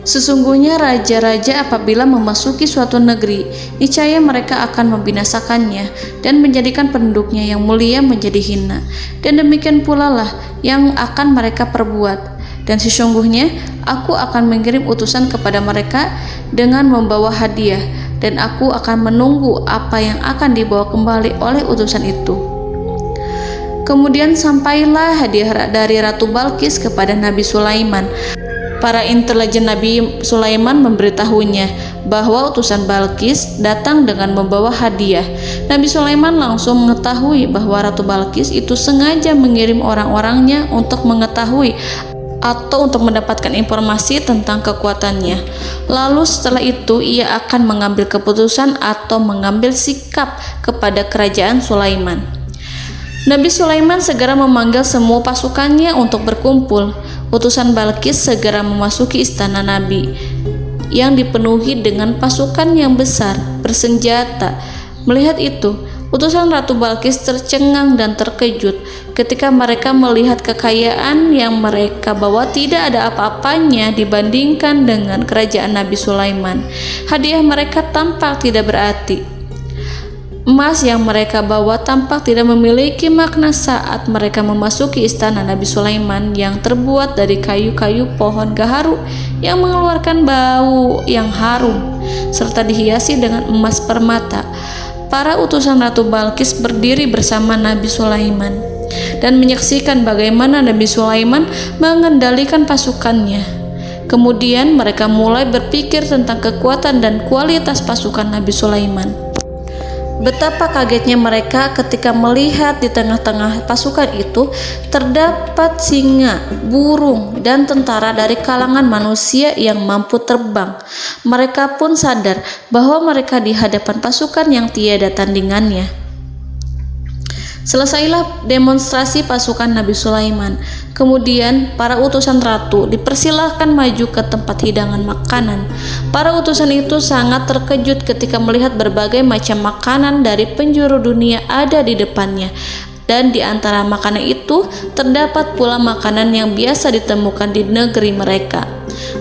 "Sesungguhnya raja-raja apabila memasuki suatu negeri, niscaya mereka akan membinasakannya dan menjadikan penduduknya yang mulia menjadi hina. Dan demikian pula lah yang akan mereka perbuat. Dan sesungguhnya aku akan mengirim utusan kepada mereka dengan membawa hadiah, dan aku akan menunggu apa yang akan dibawa kembali oleh utusan itu." Kemudian sampailah hadiah dari Ratu Balqis kepada Nabi Sulaiman. Para intelijen Nabi Sulaiman memberitahunya bahwa utusan Balqis datang dengan membawa hadiah. Nabi Sulaiman langsung mengetahui bahwa Ratu Balqis itu sengaja mengirim orang-orangnya untuk mengetahui atau untuk mendapatkan informasi tentang kekuatannya. Lalu setelah itu ia akan mengambil keputusan atau mengambil sikap kepada kerajaan Sulaiman. Nabi Sulaiman segera memanggil semua pasukannya untuk berkumpul. Utusan Balqis segera memasuki istana Nabi yang dipenuhi dengan pasukan yang besar bersenjata. Melihat itu, utusan Ratu Balqis tercengang dan terkejut ketika mereka melihat kekayaan yang mereka bawa tidak ada apa-apanya dibandingkan dengan kerajaan Nabi Sulaiman. Hadiah mereka tampak tidak berarti. Emas yang mereka bawa tampak tidak memiliki makna saat mereka memasuki istana Nabi Sulaiman yang terbuat dari kayu-kayu pohon gaharu yang mengeluarkan bau yang harum serta dihiasi dengan emas permata. Para utusan Ratu Balqis berdiri bersama Nabi Sulaiman dan menyaksikan bagaimana Nabi Sulaiman mengendalikan pasukannya. Kemudian mereka mulai berpikir tentang kekuatan dan kualitas pasukan Nabi Sulaiman. Betapa kagetnya mereka ketika melihat di tengah-tengah pasukan itu terdapat singa, burung, dan tentara dari kalangan manusia yang mampu terbang. Mereka pun sadar bahwa mereka di hadapan pasukan yang tiada tandingannya. Selesailah demonstrasi pasukan Nabi Sulaiman. Kemudian para utusan ratu dipersilahkan maju ke tempat hidangan makanan. Para utusan itu sangat terkejut ketika melihat berbagai macam makanan dari penjuru dunia ada di depannya. dan di antara makanan itu terdapat pula makanan yang biasa ditemukan di negeri mereka.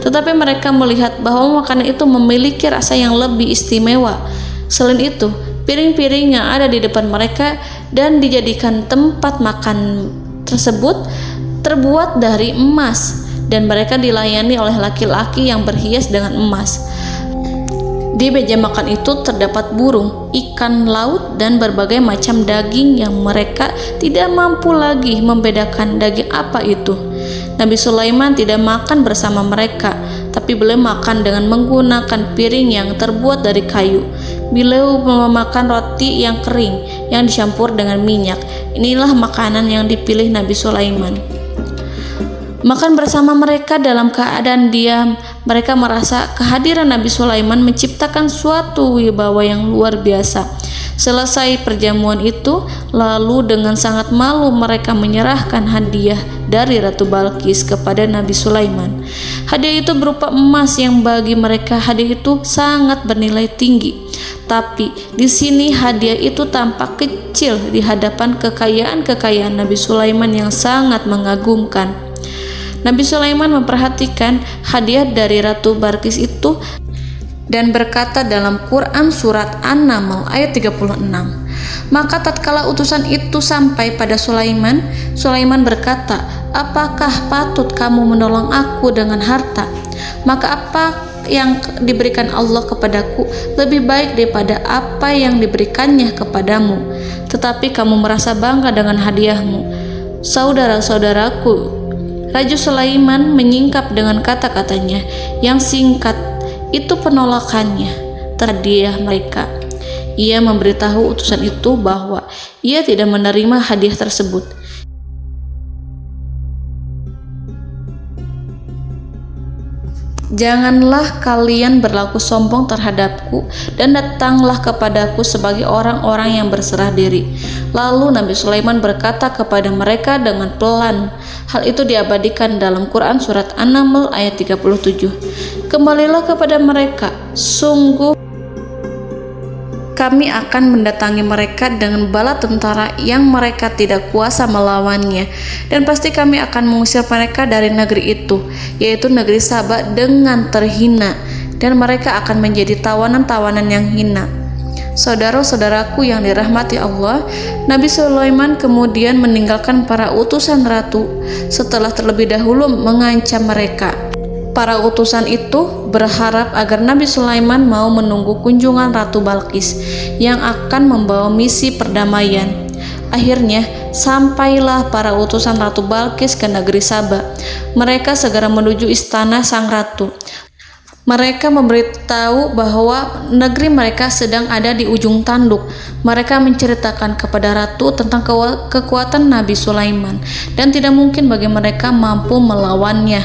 Tetapi mereka melihat bahwa makanan itu memiliki rasa yang lebih istimewa. Selain itu, piring-piring yang ada di depan mereka dan dijadikan tempat makan tersebut terbuat dari emas, dan mereka dilayani oleh laki-laki yang berhias dengan emas. Di meja makan itu terdapat burung, ikan laut, dan berbagai macam daging yang mereka tidak mampu lagi membedakan daging apa itu. Nabi Sulaiman tidak makan bersama mereka, tapi beliau makan dengan menggunakan piring yang terbuat dari kayu. Beliau memakan roti yang kering yang dicampur dengan minyak. Inilah makanan yang dipilih Nabi Sulaiman. Makan bersama mereka dalam keadaan diam, mereka merasa kehadiran Nabi Sulaiman menciptakan suatu wibawa yang luar biasa. Selesai perjamuan itu, lalu dengan sangat malu mereka menyerahkan hadiah dari Ratu Balqis kepada Nabi Sulaiman. Hadiah itu berupa emas yang bagi mereka hadiah itu sangat bernilai tinggi. Tapi di sini hadiah itu tampak kecil di hadapan kekayaan-kekayaan Nabi Sulaiman yang sangat mengagumkan. Nabi Sulaiman memperhatikan hadiah dari Ratu Balqis itu dan berkata dalam Quran surat An-Naml ayat 36. Maka tatkala utusan itu sampai pada Sulaiman, Sulaiman berkata, "Apakah patut kamu menolong aku dengan harta? Maka apa yang diberikan Allah kepadaku lebih baik daripada apa yang diberikannya kepadamu. Tetapi kamu merasa bangga dengan hadiahmu." Saudara-saudaraku, Raja Sulaiman menyingkap dengan kata-katanya yang singkat itu penolakannya terhadap hadiah mereka. Ia memberitahu utusan itu bahwa ia tidak menerima hadiah tersebut. "Janganlah kalian berlaku sombong terhadapku dan datanglah kepadaku sebagai orang-orang yang berserah diri." Lalu Nabi Sulaiman berkata kepada mereka dengan pelan. Hal itu diabadikan dalam Quran surat An-Naml ayat 37. "Kembalilah kepada mereka, sungguh kami akan mendatangi mereka dengan bala tentara yang mereka tidak kuasa melawannya, dan pasti kami akan mengusir mereka dari negeri itu, yaitu negeri Saba, dengan terhina, dan mereka akan menjadi tawanan-tawanan yang hina." Saudara-saudaraku yang dirahmati Allah, Nabi Sulaiman kemudian meninggalkan para utusan ratu setelah terlebih dahulu mengancam mereka. Para utusan itu berharap agar Nabi Sulaiman mau menunggu kunjungan Ratu Balqis yang akan membawa misi perdamaian. Akhirnya sampailah para utusan Ratu Balqis ke negeri Saba. Mereka segera menuju istana sang ratu. Mereka memberitahu bahwa negeri mereka sedang ada di ujung tanduk. Mereka menceritakan kepada ratu tentang kekuatan Nabi Sulaiman dan tidak mungkin bagi mereka mampu melawannya.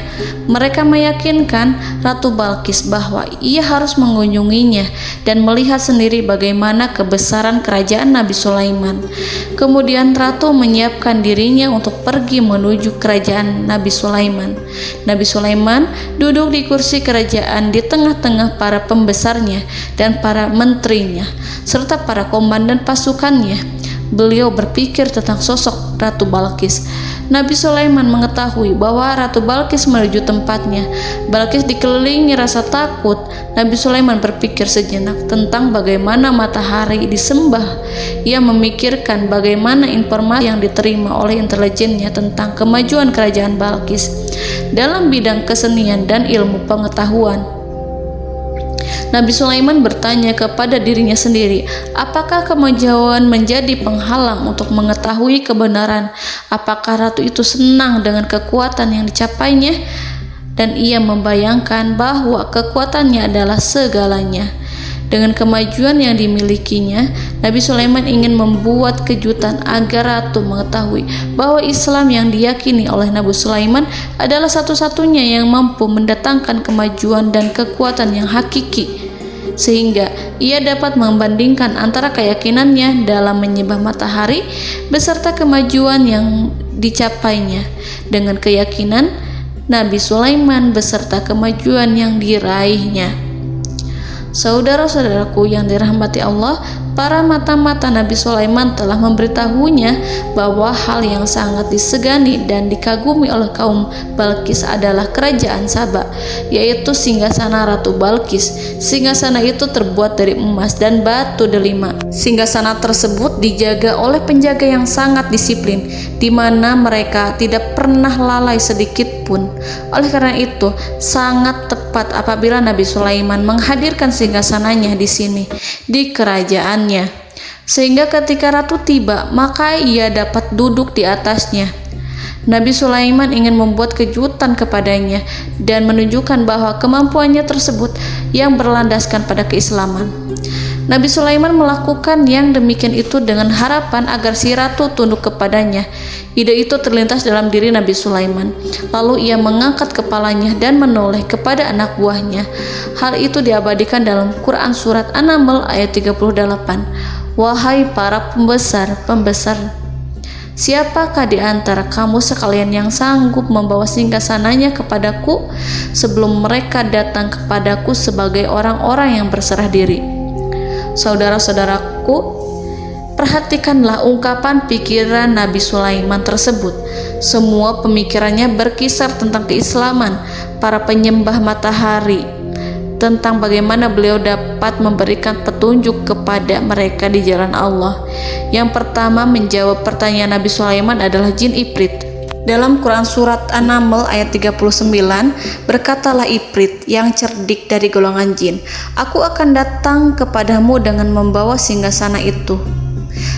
Mereka meyakinkan Ratu Balqis bahwa ia harus mengunjunginya dan melihat sendiri bagaimana kebesaran kerajaan Nabi Sulaiman. Kemudian ratu menyiapkan dirinya untuk pergi menuju kerajaan Nabi Sulaiman. Nabi Sulaiman duduk di kursi kerajaan di tengah-tengah para pembesarnya dan para menterinya serta para komandan pasukannya. Beliau berpikir tentang sosok Ratu Balqis. Nabi Sulaiman mengetahui bahwa Ratu Balqis menuju tempatnya. Balqis dikelilingi rasa takut. Nabi Sulaiman berpikir sejenak tentang bagaimana matahari disembah. Ia memikirkan bagaimana informasi yang diterima oleh intelijennya tentang kemajuan kerajaan Balqis dalam bidang kesenian dan ilmu pengetahuan. Nabi Sulaiman bertanya kepada dirinya sendiri, apakah kemajuan menjadi penghalang untuk mengetahui kebenaran? Apakah ratu itu senang dengan kekuatan yang dicapainya? Dan ia membayangkan bahwa kekuatannya adalah segalanya. Dengan kemajuan yang dimilikinya, Nabi Sulaiman ingin membuat kejutan agar ratu mengetahui bahwa Islam yang diyakini oleh Nabi Sulaiman adalah satu-satunya yang mampu mendatangkan kemajuan dan kekuatan yang hakiki, sehingga ia dapat membandingkan antara keyakinannya dalam menyembah matahari beserta kemajuan yang dicapainya dengan keyakinan Nabi Sulaiman beserta kemajuan yang diraihnya. Saudara-saudaraku yang dirahmati Allah, para mata-mata Nabi Sulaiman telah memberitahunya bahwa hal yang sangat disegani dan dikagumi oleh kaum Balkis adalah kerajaan Saba, yaitu singgasana Ratu Balkis. Singgasana itu terbuat dari emas dan batu delima. Singgasana tersebut dijaga oleh penjaga yang sangat disiplin, di mana mereka tidak pernah lalai sedikit pun. Oleh karena itu, sangat tepat apabila Nabi Sulaiman menghadirkan singgasananya di sini, di kerajaannya, sehingga ketika ratu tiba, maka ia dapat duduk di atasnya. Nabi Sulaiman ingin membuat kejutan kepadanya dan menunjukkan bahwa kemampuannya tersebut yang berlandaskan pada keislaman. Nabi Sulaiman melakukan yang demikian itu dengan harapan agar si ratu tunduk kepadanya. Ide itu terlintas dalam diri Nabi Sulaiman. Lalu ia mengangkat kepalanya dan menoleh kepada anak buahnya. Hal itu diabadikan dalam Quran Surat An-Naml ayat 38. Wahai para pembesar, siapakah di antara kamu sekalian yang sanggup membawa singgasananya kepadaku sebelum mereka datang kepadaku sebagai orang-orang yang berserah diri? Saudara-saudaraku, perhatikanlah ungkapan pikiran Nabi Sulaiman tersebut. Semua pemikirannya berkisar tentang keislaman para penyembah matahari, tentang bagaimana beliau dapat memberikan petunjuk kepada mereka di jalan Allah. Yang pertama menjawab pertanyaan Nabi Sulaiman adalah jin Ifrit. Dalam Quran Surat An-Naml ayat 39, berkatalah Ifrit yang cerdik dari golongan jin, aku akan datang kepadamu dengan membawa singgasana itu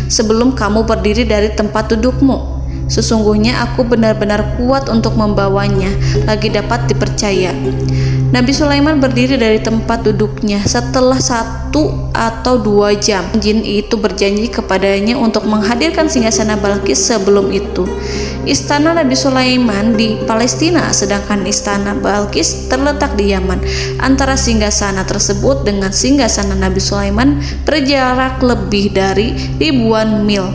sebelum kamu berdiri dari tempat dudukmu. Sesungguhnya aku benar-benar kuat untuk membawanya, lagi dapat dipercaya. Nabi Sulaiman berdiri dari tempat duduknya setelah 1 atau 2 jam. Jin itu berjanji kepadanya untuk menghadirkan singgasana Balkis sebelum itu. Istana Nabi Sulaiman di Palestina, sedangkan istana Balkis terletak di Yaman. Antara singgasana tersebut dengan singgasana Nabi Sulaiman berjarak lebih dari ribuan mil.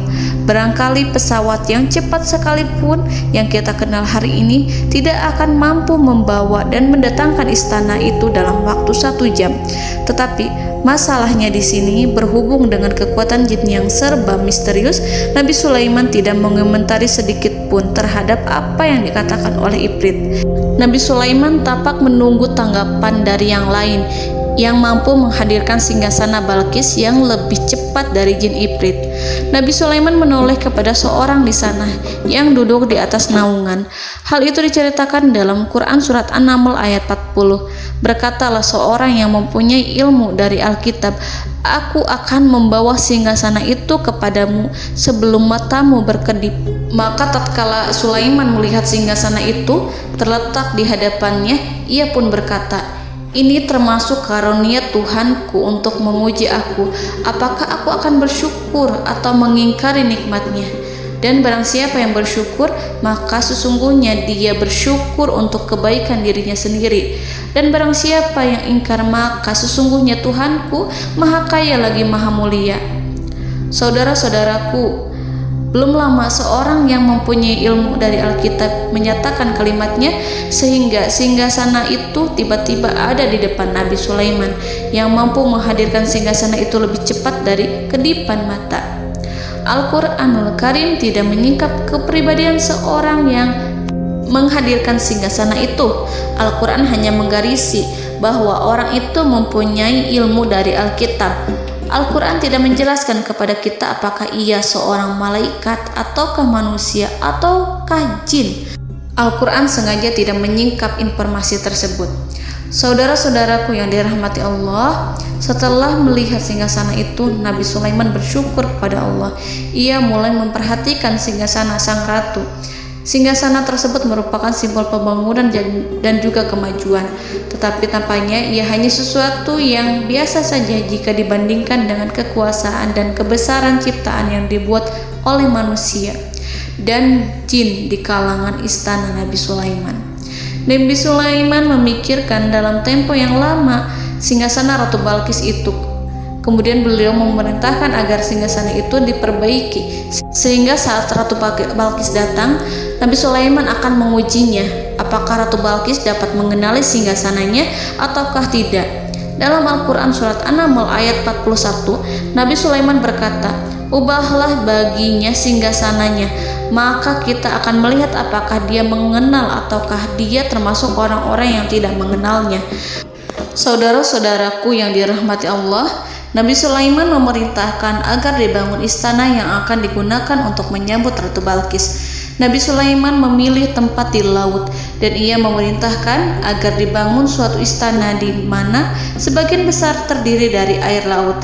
Barangkali pesawat yang cepat sekalipun yang kita kenal hari ini tidak akan mampu membawa dan mendatangkan istana itu dalam waktu 1 jam. Tetapi masalahnya di sini berhubung dengan kekuatan jin yang serba misterius, Nabi Sulaiman tidak mengomentari sedikit pun terhadap apa yang dikatakan oleh Ifrit. Nabi Sulaiman tapak menunggu tanggapan dari yang lain yang mampu menghadirkan singgasana Balkis yang lebih cepat dari jin Ifrit. Nabi Sulaiman menoleh kepada seorang di sana yang duduk di atas naungan. Hal itu diceritakan dalam Quran Surat An-Naml ayat 40. Berkatalah seorang yang mempunyai ilmu dari Alkitab, aku akan membawa singgasana itu kepadamu sebelum matamu berkedip. Maka tatkala Sulaiman melihat singgasana itu terletak di hadapannya, ia pun berkata, ini termasuk karunia Tuhanku untuk memuji aku. Apakah aku akan bersyukur atau mengingkari nikmatnya? Dan barang siapa yang bersyukur, maka sesungguhnya dia bersyukur untuk kebaikan dirinya sendiri. Dan barang siapa yang ingkar, maka sesungguhnya Tuhanku maha kaya lagi maha mulia. Saudara-saudaraku, belum lama seorang yang mempunyai ilmu dari Alkitab menyatakan kalimatnya, sehingga singgasana itu tiba-tiba ada di depan Nabi Sulaiman yang mampu menghadirkan singgasana itu lebih cepat dari kedipan mata. Al-Quranul Karim tidak menyingkap kepribadian seorang yang menghadirkan singgasana itu. Al-Quran hanya menggarisi bahwa orang itu mempunyai ilmu dari Alkitab. Al-Quran tidak menjelaskan kepada kita apakah ia seorang malaikat ataukah manusia ataukah jin. Al-Quran sengaja tidak menyingkap informasi tersebut. Saudara-saudaraku yang dirahmati Allah, setelah melihat singgasana itu, Nabi Sulaiman bersyukur kepada Allah. Ia mulai memperhatikan singgasana sang ratu. Singgasana tersebut merupakan simbol pembangunan dan juga kemajuan, tetapi tampaknya ia hanya sesuatu yang biasa saja jika dibandingkan dengan kekuasaan dan kebesaran ciptaan yang dibuat oleh manusia dan jin di kalangan istana Nabi Sulaiman. Nabi Sulaiman memikirkan dalam tempo yang lama singgasana Ratu Balkis itu. Kemudian beliau memerintahkan agar singgasana itu diperbaiki, sehingga saat Ratu Balkis datang, Nabi Sulaiman akan mengujinya apakah Ratu Balkis dapat mengenali singgasananya ataukah tidak. Dalam Al-Quran surat An-Naml ayat 41, Nabi Sulaiman berkata, "Ubahlah baginya singgasananya, maka kita akan melihat apakah dia mengenal ataukah dia termasuk orang-orang yang tidak mengenalnya." Saudara-saudaraku yang dirahmati Allah, Nabi Sulaiman memerintahkan agar dibangun istana yang akan digunakan untuk menyambut Ratu Balqis. Nabi Sulaiman memilih tempat di laut dan ia memerintahkan agar dibangun suatu istana di mana sebagian besar terdiri dari air laut.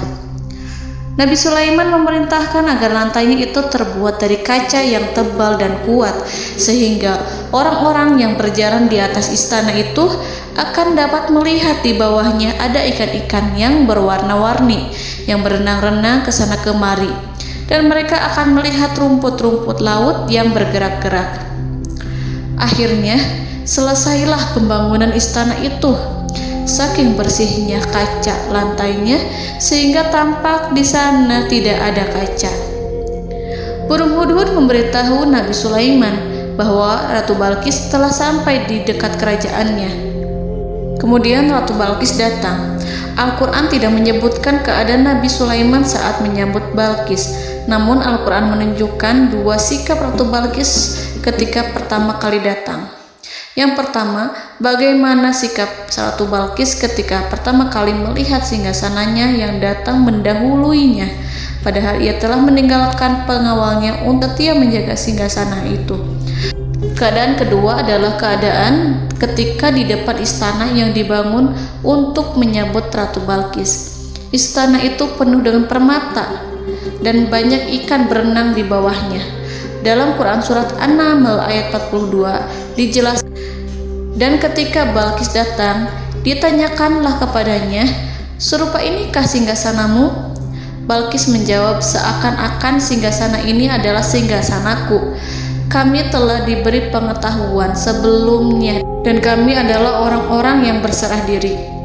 Nabi Sulaiman memerintahkan agar lantainya itu terbuat dari kaca yang tebal dan kuat, sehingga orang-orang yang berjalan di atas istana itu akan dapat melihat di bawahnya ada ikan-ikan yang berwarna-warni yang berenang-renang ke sana kemari, dan mereka akan melihat rumput-rumput laut yang bergerak-gerak. Akhirnya, selesailah pembangunan istana itu. Saking bersihnya kaca lantainya sehingga tampak di sana tidak ada kaca. Burung hudhud memberitahu Nabi Sulaiman bahwa Ratu Balqis telah sampai di dekat kerajaannya. Kemudian Ratu Balqis datang. Al-Quran tidak menyebutkan keadaan Nabi Sulaiman saat menyambut Balqis, namun Al-Quran menunjukkan dua sikap Ratu Balqis ketika pertama kali datang. Yang pertama, bagaimana sikap Ratu Balqis ketika pertama kali melihat singgasananya yang datang mendahuluinya, padahal ia telah meninggalkan pengawalnya untuk setia menjaga singgasana itu. Keadaan kedua adalah keadaan ketika di depan istana yang dibangun untuk menyambut Ratu Balqis. Istana itu penuh dengan permata dan banyak ikan berenang di bawahnya. Dalam Quran surat An-Naml ayat 42 dijelaskan, dan ketika Balqis datang, ditanyakanlah kepadanya, "Serupa inikah singgasanamu?" Balqis menjawab, "Seakan-akan singgasana ini adalah singgasanaku. Kami telah diberi pengetahuan sebelumnya dan kami adalah orang-orang yang berserah diri."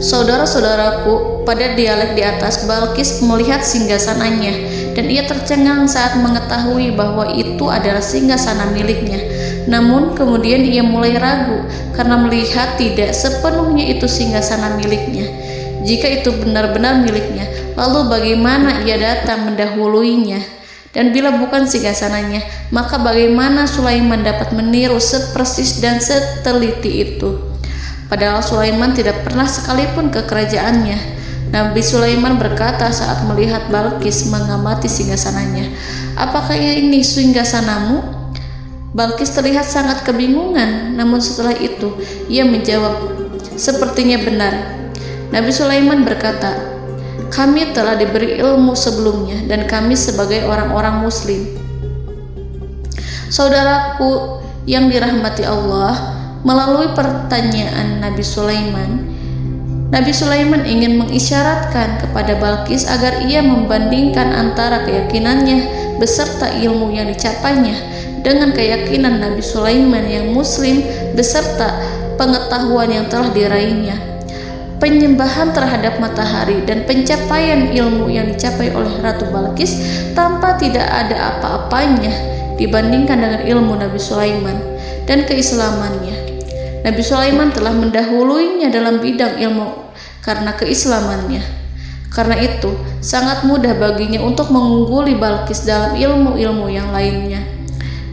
Saudara-saudaraku, pada dialek di atas, Balqis melihat singgasananya dan ia tercengang saat mengetahui bahwa itu adalah singgasana miliknya. Namun kemudian ia mulai ragu karena melihat tidak sepenuhnya itu singgasana miliknya. Jika itu benar-benar miliknya, lalu bagaimana ia datang mendahuluinya? Dan bila bukan singgasananya, maka bagaimana Sulaiman dapat meniru sepersis dan seteliti itu? Padahal Sulaiman tidak pernah sekalipun ke kerajaannya. Nabi Sulaiman berkata saat melihat Balqis mengamati singgasananya, "Apakah ini singgasanamu?" Balqis terlihat sangat kebingungan, namun setelah itu ia menjawab, "Sepertinya benar." Nabi Sulaiman berkata, "Kami telah diberi ilmu sebelumnya dan kami sebagai orang-orang muslim." Saudaraku yang dirahmati Allah, melalui pertanyaan Nabi Sulaiman ingin mengisyaratkan kepada Balqis agar ia membandingkan antara keyakinannya beserta ilmu yang dicapainya dengan keyakinan Nabi Sulaiman yang muslim beserta pengetahuan yang telah diraihnya. Penyembahan terhadap matahari dan pencapaian ilmu yang dicapai oleh Ratu Balqis tanpa tidak ada apa-apanya dibandingkan dengan ilmu Nabi Sulaiman dan keislamannya. Nabi Sulaiman telah mendahuluinya dalam bidang ilmu karena keislamannya. Karena itu, sangat mudah baginya untuk mengungguli Balqis dalam ilmu-ilmu yang lainnya.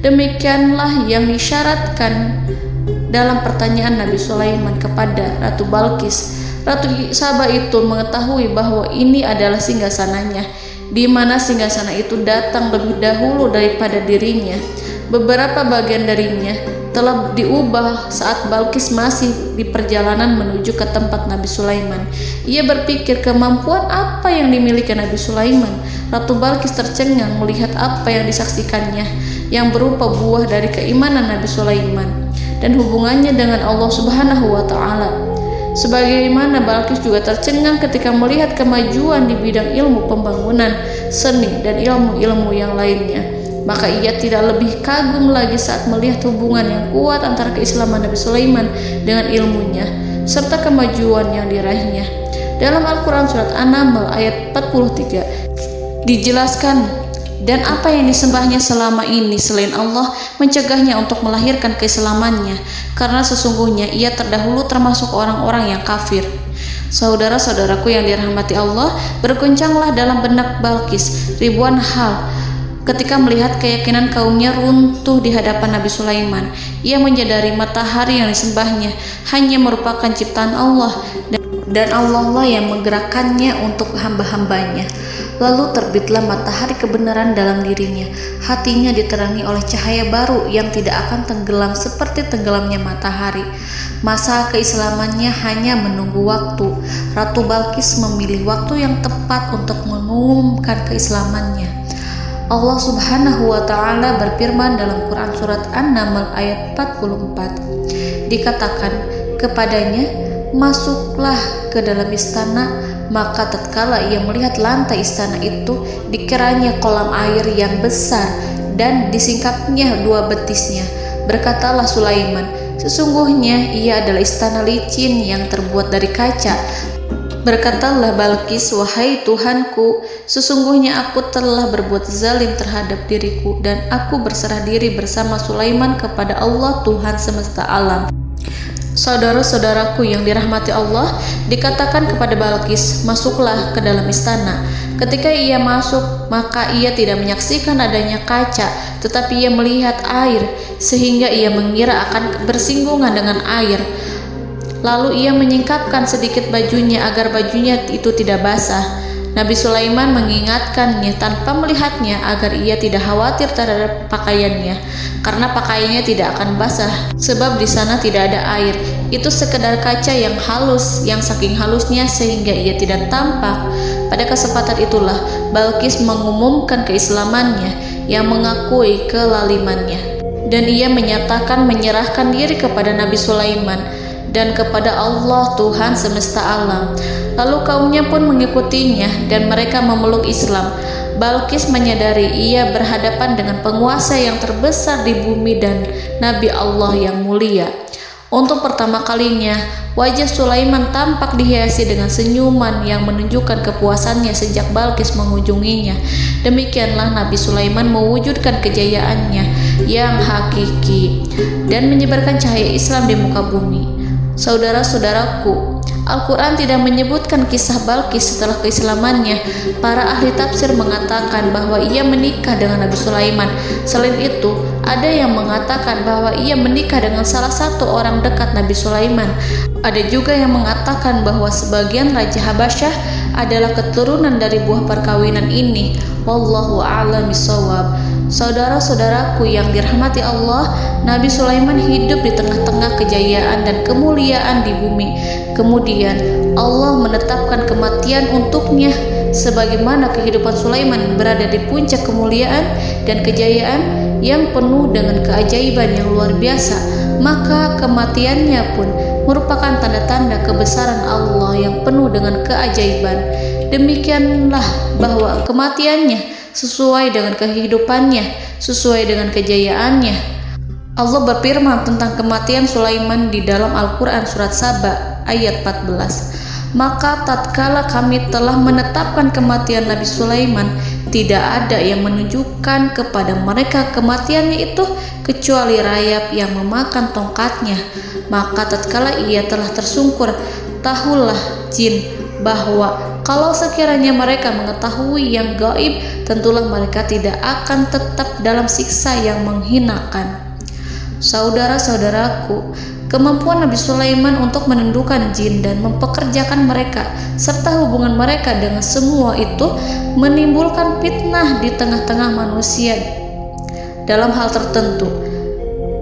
Demikianlah yang disyaratkan dalam pertanyaan Nabi Sulaiman kepada Ratu Balqis. Ratu Saba itu mengetahui bahwa ini adalah singgasananya, di mana singgasana itu datang lebih dahulu daripada dirinya. Beberapa bagian darinya telah diubah saat Balqis masih di perjalanan menuju ke tempat Nabi Sulaiman. Ia berpikir kemampuan apa yang dimiliki Nabi Sulaiman. Ratu Balqis tercengang melihat apa yang disaksikannya, yang berupa buah dari keimanan Nabi Sulaiman dan hubungannya dengan Allah Subhanahu wa Ta'ala. Sebagaimana Balqis juga tercengang ketika melihat kemajuan di bidang ilmu pembangunan, seni, dan ilmu-ilmu yang lainnya. Maka ia tidak lebih kagum lagi saat melihat hubungan yang kuat antara keislaman Nabi Sulaiman dengan ilmunya serta kemajuan yang diraihnya. Dalam Al-Quran surat An-Naml ayat 43 dijelaskan, "Dan apa yang disembahnya selama ini selain Allah mencegahnya untuk melahirkan keislamannya, karena sesungguhnya ia terdahulu termasuk orang-orang yang kafir." Saudara-saudaraku yang dirahmati Allah, berguncanglah dalam benak Balqis ribuan hal ketika melihat keyakinan kaumnya runtuh di hadapan Nabi Sulaiman. Ia menyadari matahari yang disembahnya hanya merupakan ciptaan Allah, dan Allah lah yang menggerakkannya untuk hamba-hambanya. Lalu terbitlah matahari kebenaran dalam dirinya. Hatinya diterangi oleh cahaya baru yang tidak akan tenggelam seperti tenggelamnya matahari. Masa keislamannya hanya menunggu waktu. Ratu Balqis memilih waktu yang tepat untuk mengumumkan keislamannya. Allah Subhanahu wa Ta'ala berfirman dalam Quran Surat An-Naml ayat 44. Dikatakan kepadanya, masuklah ke dalam istana. Maka tatkala ia melihat lantai istana itu, dikiranya kolam air yang besar dan disingkapnya dua betisnya. Berkatalah Sulaiman, sesungguhnya ia adalah istana licin yang terbuat dari kaca. Berkatalah Balqis, wahai Tuhanku, sesungguhnya aku telah berbuat zalim terhadap diriku, dan aku berserah diri bersama Sulaiman kepada Allah Tuhan semesta alam. Saudara-saudaraku yang dirahmati Allah, dikatakan kepada Balqis, masuklah ke dalam istana. Ketika ia masuk, maka ia tidak menyaksikan adanya kaca, tetapi ia melihat air, sehingga ia mengira akan bersinggungan dengan air. Lalu ia menyingkapkan sedikit bajunya agar bajunya itu tidak basah. Nabi Sulaiman mengingatkannya tanpa melihatnya agar ia tidak khawatir terhadap pakaiannya, karena pakaiannya tidak akan basah sebab di sana tidak ada air. Itu sekedar kaca yang halus, yang saking halusnya sehingga ia tidak tampak. Pada kesempatan itulah Balqis mengumumkan keislamannya yang mengakui kelalimannya, dan ia menyatakan menyerahkan diri kepada Nabi Sulaiman dan kepada Allah Tuhan semesta alam. Lalu kaumnya pun mengikutinya dan mereka memeluk Islam. Balqis menyadari ia berhadapan dengan penguasa yang terbesar di bumi dan Nabi Allah yang mulia. Untuk pertama kalinya, wajah Sulaiman tampak dihiasi dengan senyuman yang menunjukkan kepuasannya sejak Balqis mengunjunginya. Demikianlah Nabi Sulaiman mewujudkan kejayaannya yang hakiki dan menyebarkan cahaya Islam di muka bumi. Saudara-saudaraku, Al-Quran tidak menyebutkan kisah Balqis setelah keislamannya. Para ahli tafsir mengatakan bahwa ia menikah dengan Nabi Sulaiman. Selain itu, ada yang mengatakan bahwa ia menikah dengan salah satu orang dekat Nabi Sulaiman. Ada juga yang mengatakan bahwa sebagian Raja Habasyah adalah keturunan dari buah perkawinan ini. Wallahu a'lam bishawab. Saudara-saudaraku yang dirahmati Allah, Nabi Sulaiman hidup di tengah-tengah kejayaan dan kemuliaan di bumi. Kemudian Allah menetapkan kematian untuknya, sebagaimana kehidupan Sulaiman berada di puncak kemuliaan dan kejayaan yang penuh dengan keajaiban yang luar biasa. Maka kematiannya pun merupakan tanda-tanda kebesaran Allah yang penuh dengan keajaiban. Demikianlah bahwa kematiannya sesuai dengan kehidupannya, sesuai dengan kejayaannya. Allah berfirman tentang kematian Sulaiman di dalam Al-Quran Surat Saba ayat 14. Maka tatkala kami telah menetapkan kematian Nabi Sulaiman, tidak ada yang menunjukkan kepada mereka kematiannya itu kecuali rayap yang memakan tongkatnya. Maka tatkala ia telah tersungkur, tahulah jin bahwa kalau sekiranya mereka mengetahui yang gaib, tentulah mereka tidak akan tetap dalam siksa yang menghinakan. Saudara-saudaraku, kemampuan Nabi Sulaiman untuk menundukkan jin dan mempekerjakan mereka serta hubungan mereka dengan semua itu menimbulkan fitnah di tengah-tengah manusia dalam hal tertentu.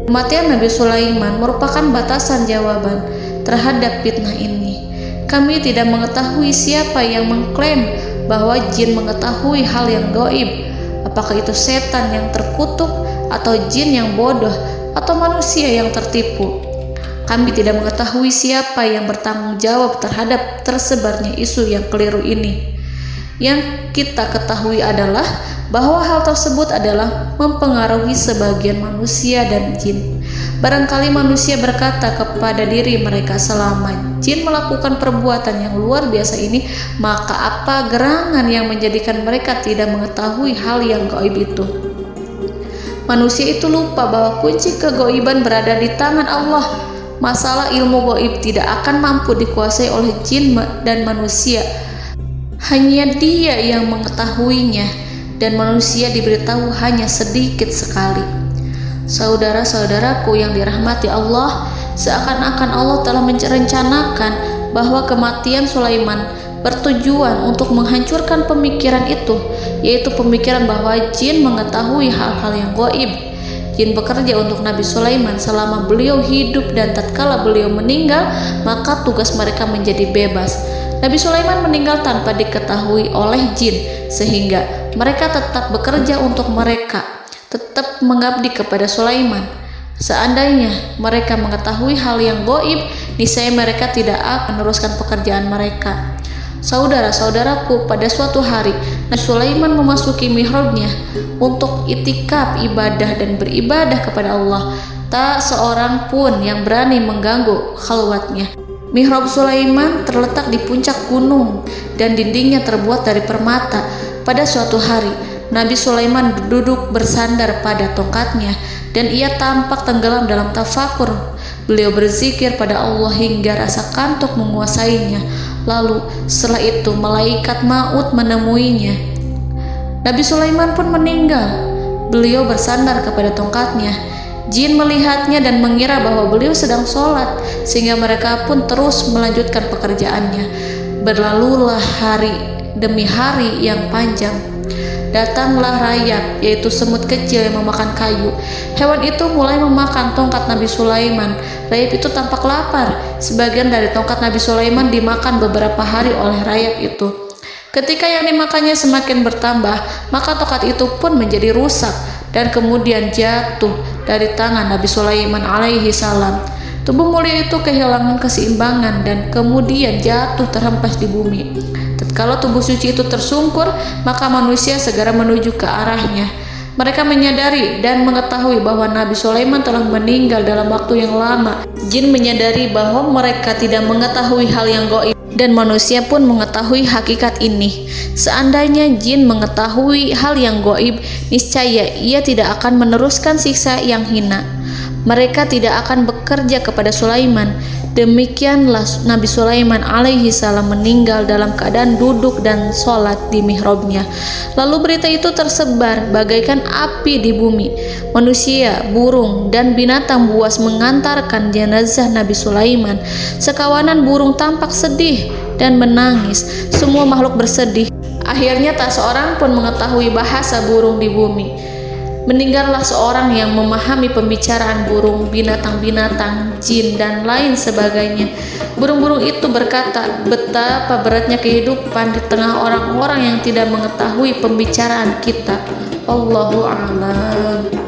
Kematian Nabi Sulaiman merupakan batasan jawaban terhadap fitnah ini. Kami tidak mengetahui siapa yang mengklaim bahwa jin mengetahui hal yang gaib. Apakah itu setan yang terkutuk, atau jin yang bodoh, atau manusia yang tertipu? Kami tidak mengetahui siapa yang bertanggung jawab terhadap tersebarnya isu yang keliru ini. Yang kita ketahui adalah bahwa hal tersebut adalah mempengaruhi sebagian manusia dan jin. Barangkali manusia berkata kepada diri mereka, selama jin melakukan perbuatan yang luar biasa ini, maka apa gerangan yang menjadikan mereka tidak mengetahui hal yang gaib itu? Manusia itu lupa bahwa kunci kegaiban berada di tangan Allah. masalah ilmu gaib tidak akan mampu dikuasai oleh jin dan manusia. Hanya Dia yang mengetahuinya, dan manusia diberitahu hanya sedikit sekali. Saudara-saudaraku yang dirahmati Allah, seakan-akan Allah telah merencanakan bahwa kematian Sulaiman bertujuan untuk menghancurkan pemikiran itu, yaitu pemikiran bahwa jin mengetahui hal-hal yang gaib. Jin bekerja untuk Nabi Sulaiman selama beliau hidup, dan tatkala beliau meninggal, maka tugas mereka menjadi bebas. Nabi Sulaiman meninggal tanpa diketahui oleh jin, sehingga mereka tetap bekerja untuk mereka, tetap mengabdi kepada Sulaiman. Seandainya mereka mengetahui hal yang gaib, niscaya mereka tidak akan meneruskan pekerjaan mereka. Saudara-saudaraku, pada suatu hari Nabi Sulaiman memasuki mihrabnya untuk itikaf ibadah dan beribadah kepada Allah. Tak seorang pun yang berani mengganggu khalwatnya. Mihrab Sulaiman terletak di puncak gunung dan dindingnya terbuat dari permata. Pada suatu hari, Nabi Sulaiman duduk bersandar pada tongkatnya dan ia tampak tenggelam dalam tafakur. Beliau berzikir pada Allah hingga rasa kantuk menguasainya. Lalu setelah itu malaikat maut menemuinya. Nabi Sulaiman pun meninggal. Beliau bersandar kepada tongkatnya. Jin melihatnya dan mengira bahwa beliau sedang sholat, sehingga mereka pun terus melanjutkan pekerjaannya. Berlalulah hari demi hari yang panjang. Datanglah rayap, yaitu semut kecil yang memakan kayu. Hewan itu mulai memakan tongkat Nabi Sulaiman. Rayap itu tampak lapar. Sebagian dari tongkat Nabi Sulaiman dimakan beberapa hari oleh rayap itu. Ketika yang dimakannya semakin bertambah, maka tongkat itu pun menjadi rusak dan kemudian jatuh dari tangan Nabi Sulaiman alaihi salam. Tubuh mulia itu kehilangan keseimbangan dan kemudian jatuh terhempas di bumi. Tatkala tubuh suci itu tersungkur, maka manusia segera menuju ke arahnya. Mereka menyadari dan mengetahui bahwa Nabi Sulaiman telah meninggal dalam waktu yang lama. Jin menyadari bahwa mereka tidak mengetahui hal yang gaib, dan manusia pun mengetahui hakikat ini. Seandainya jin mengetahui hal yang gaib, niscaya ia tidak akan meneruskan siksa yang hina. Mereka tidak akan bekerja kepada Sulaiman. Demikianlah Nabi Sulaiman alaihi salam meninggal dalam keadaan duduk dan sholat di mihrabnya. Lalu berita itu tersebar bagaikan api di bumi. Manusia, burung, dan binatang buas mengantarkan jenazah Nabi Sulaiman. Sekawanan burung tampak sedih dan menangis. Semua makhluk bersedih. Akhirnya tak seorang pun mengetahui bahasa burung di bumi. Meninggallah seorang yang memahami pembicaraan burung, binatang-binatang, jin, dan lain sebagainya. Burung-burung itu berkata, betapa beratnya kehidupan di tengah orang-orang yang tidak mengetahui pembicaraan kita. Allahu a'lam.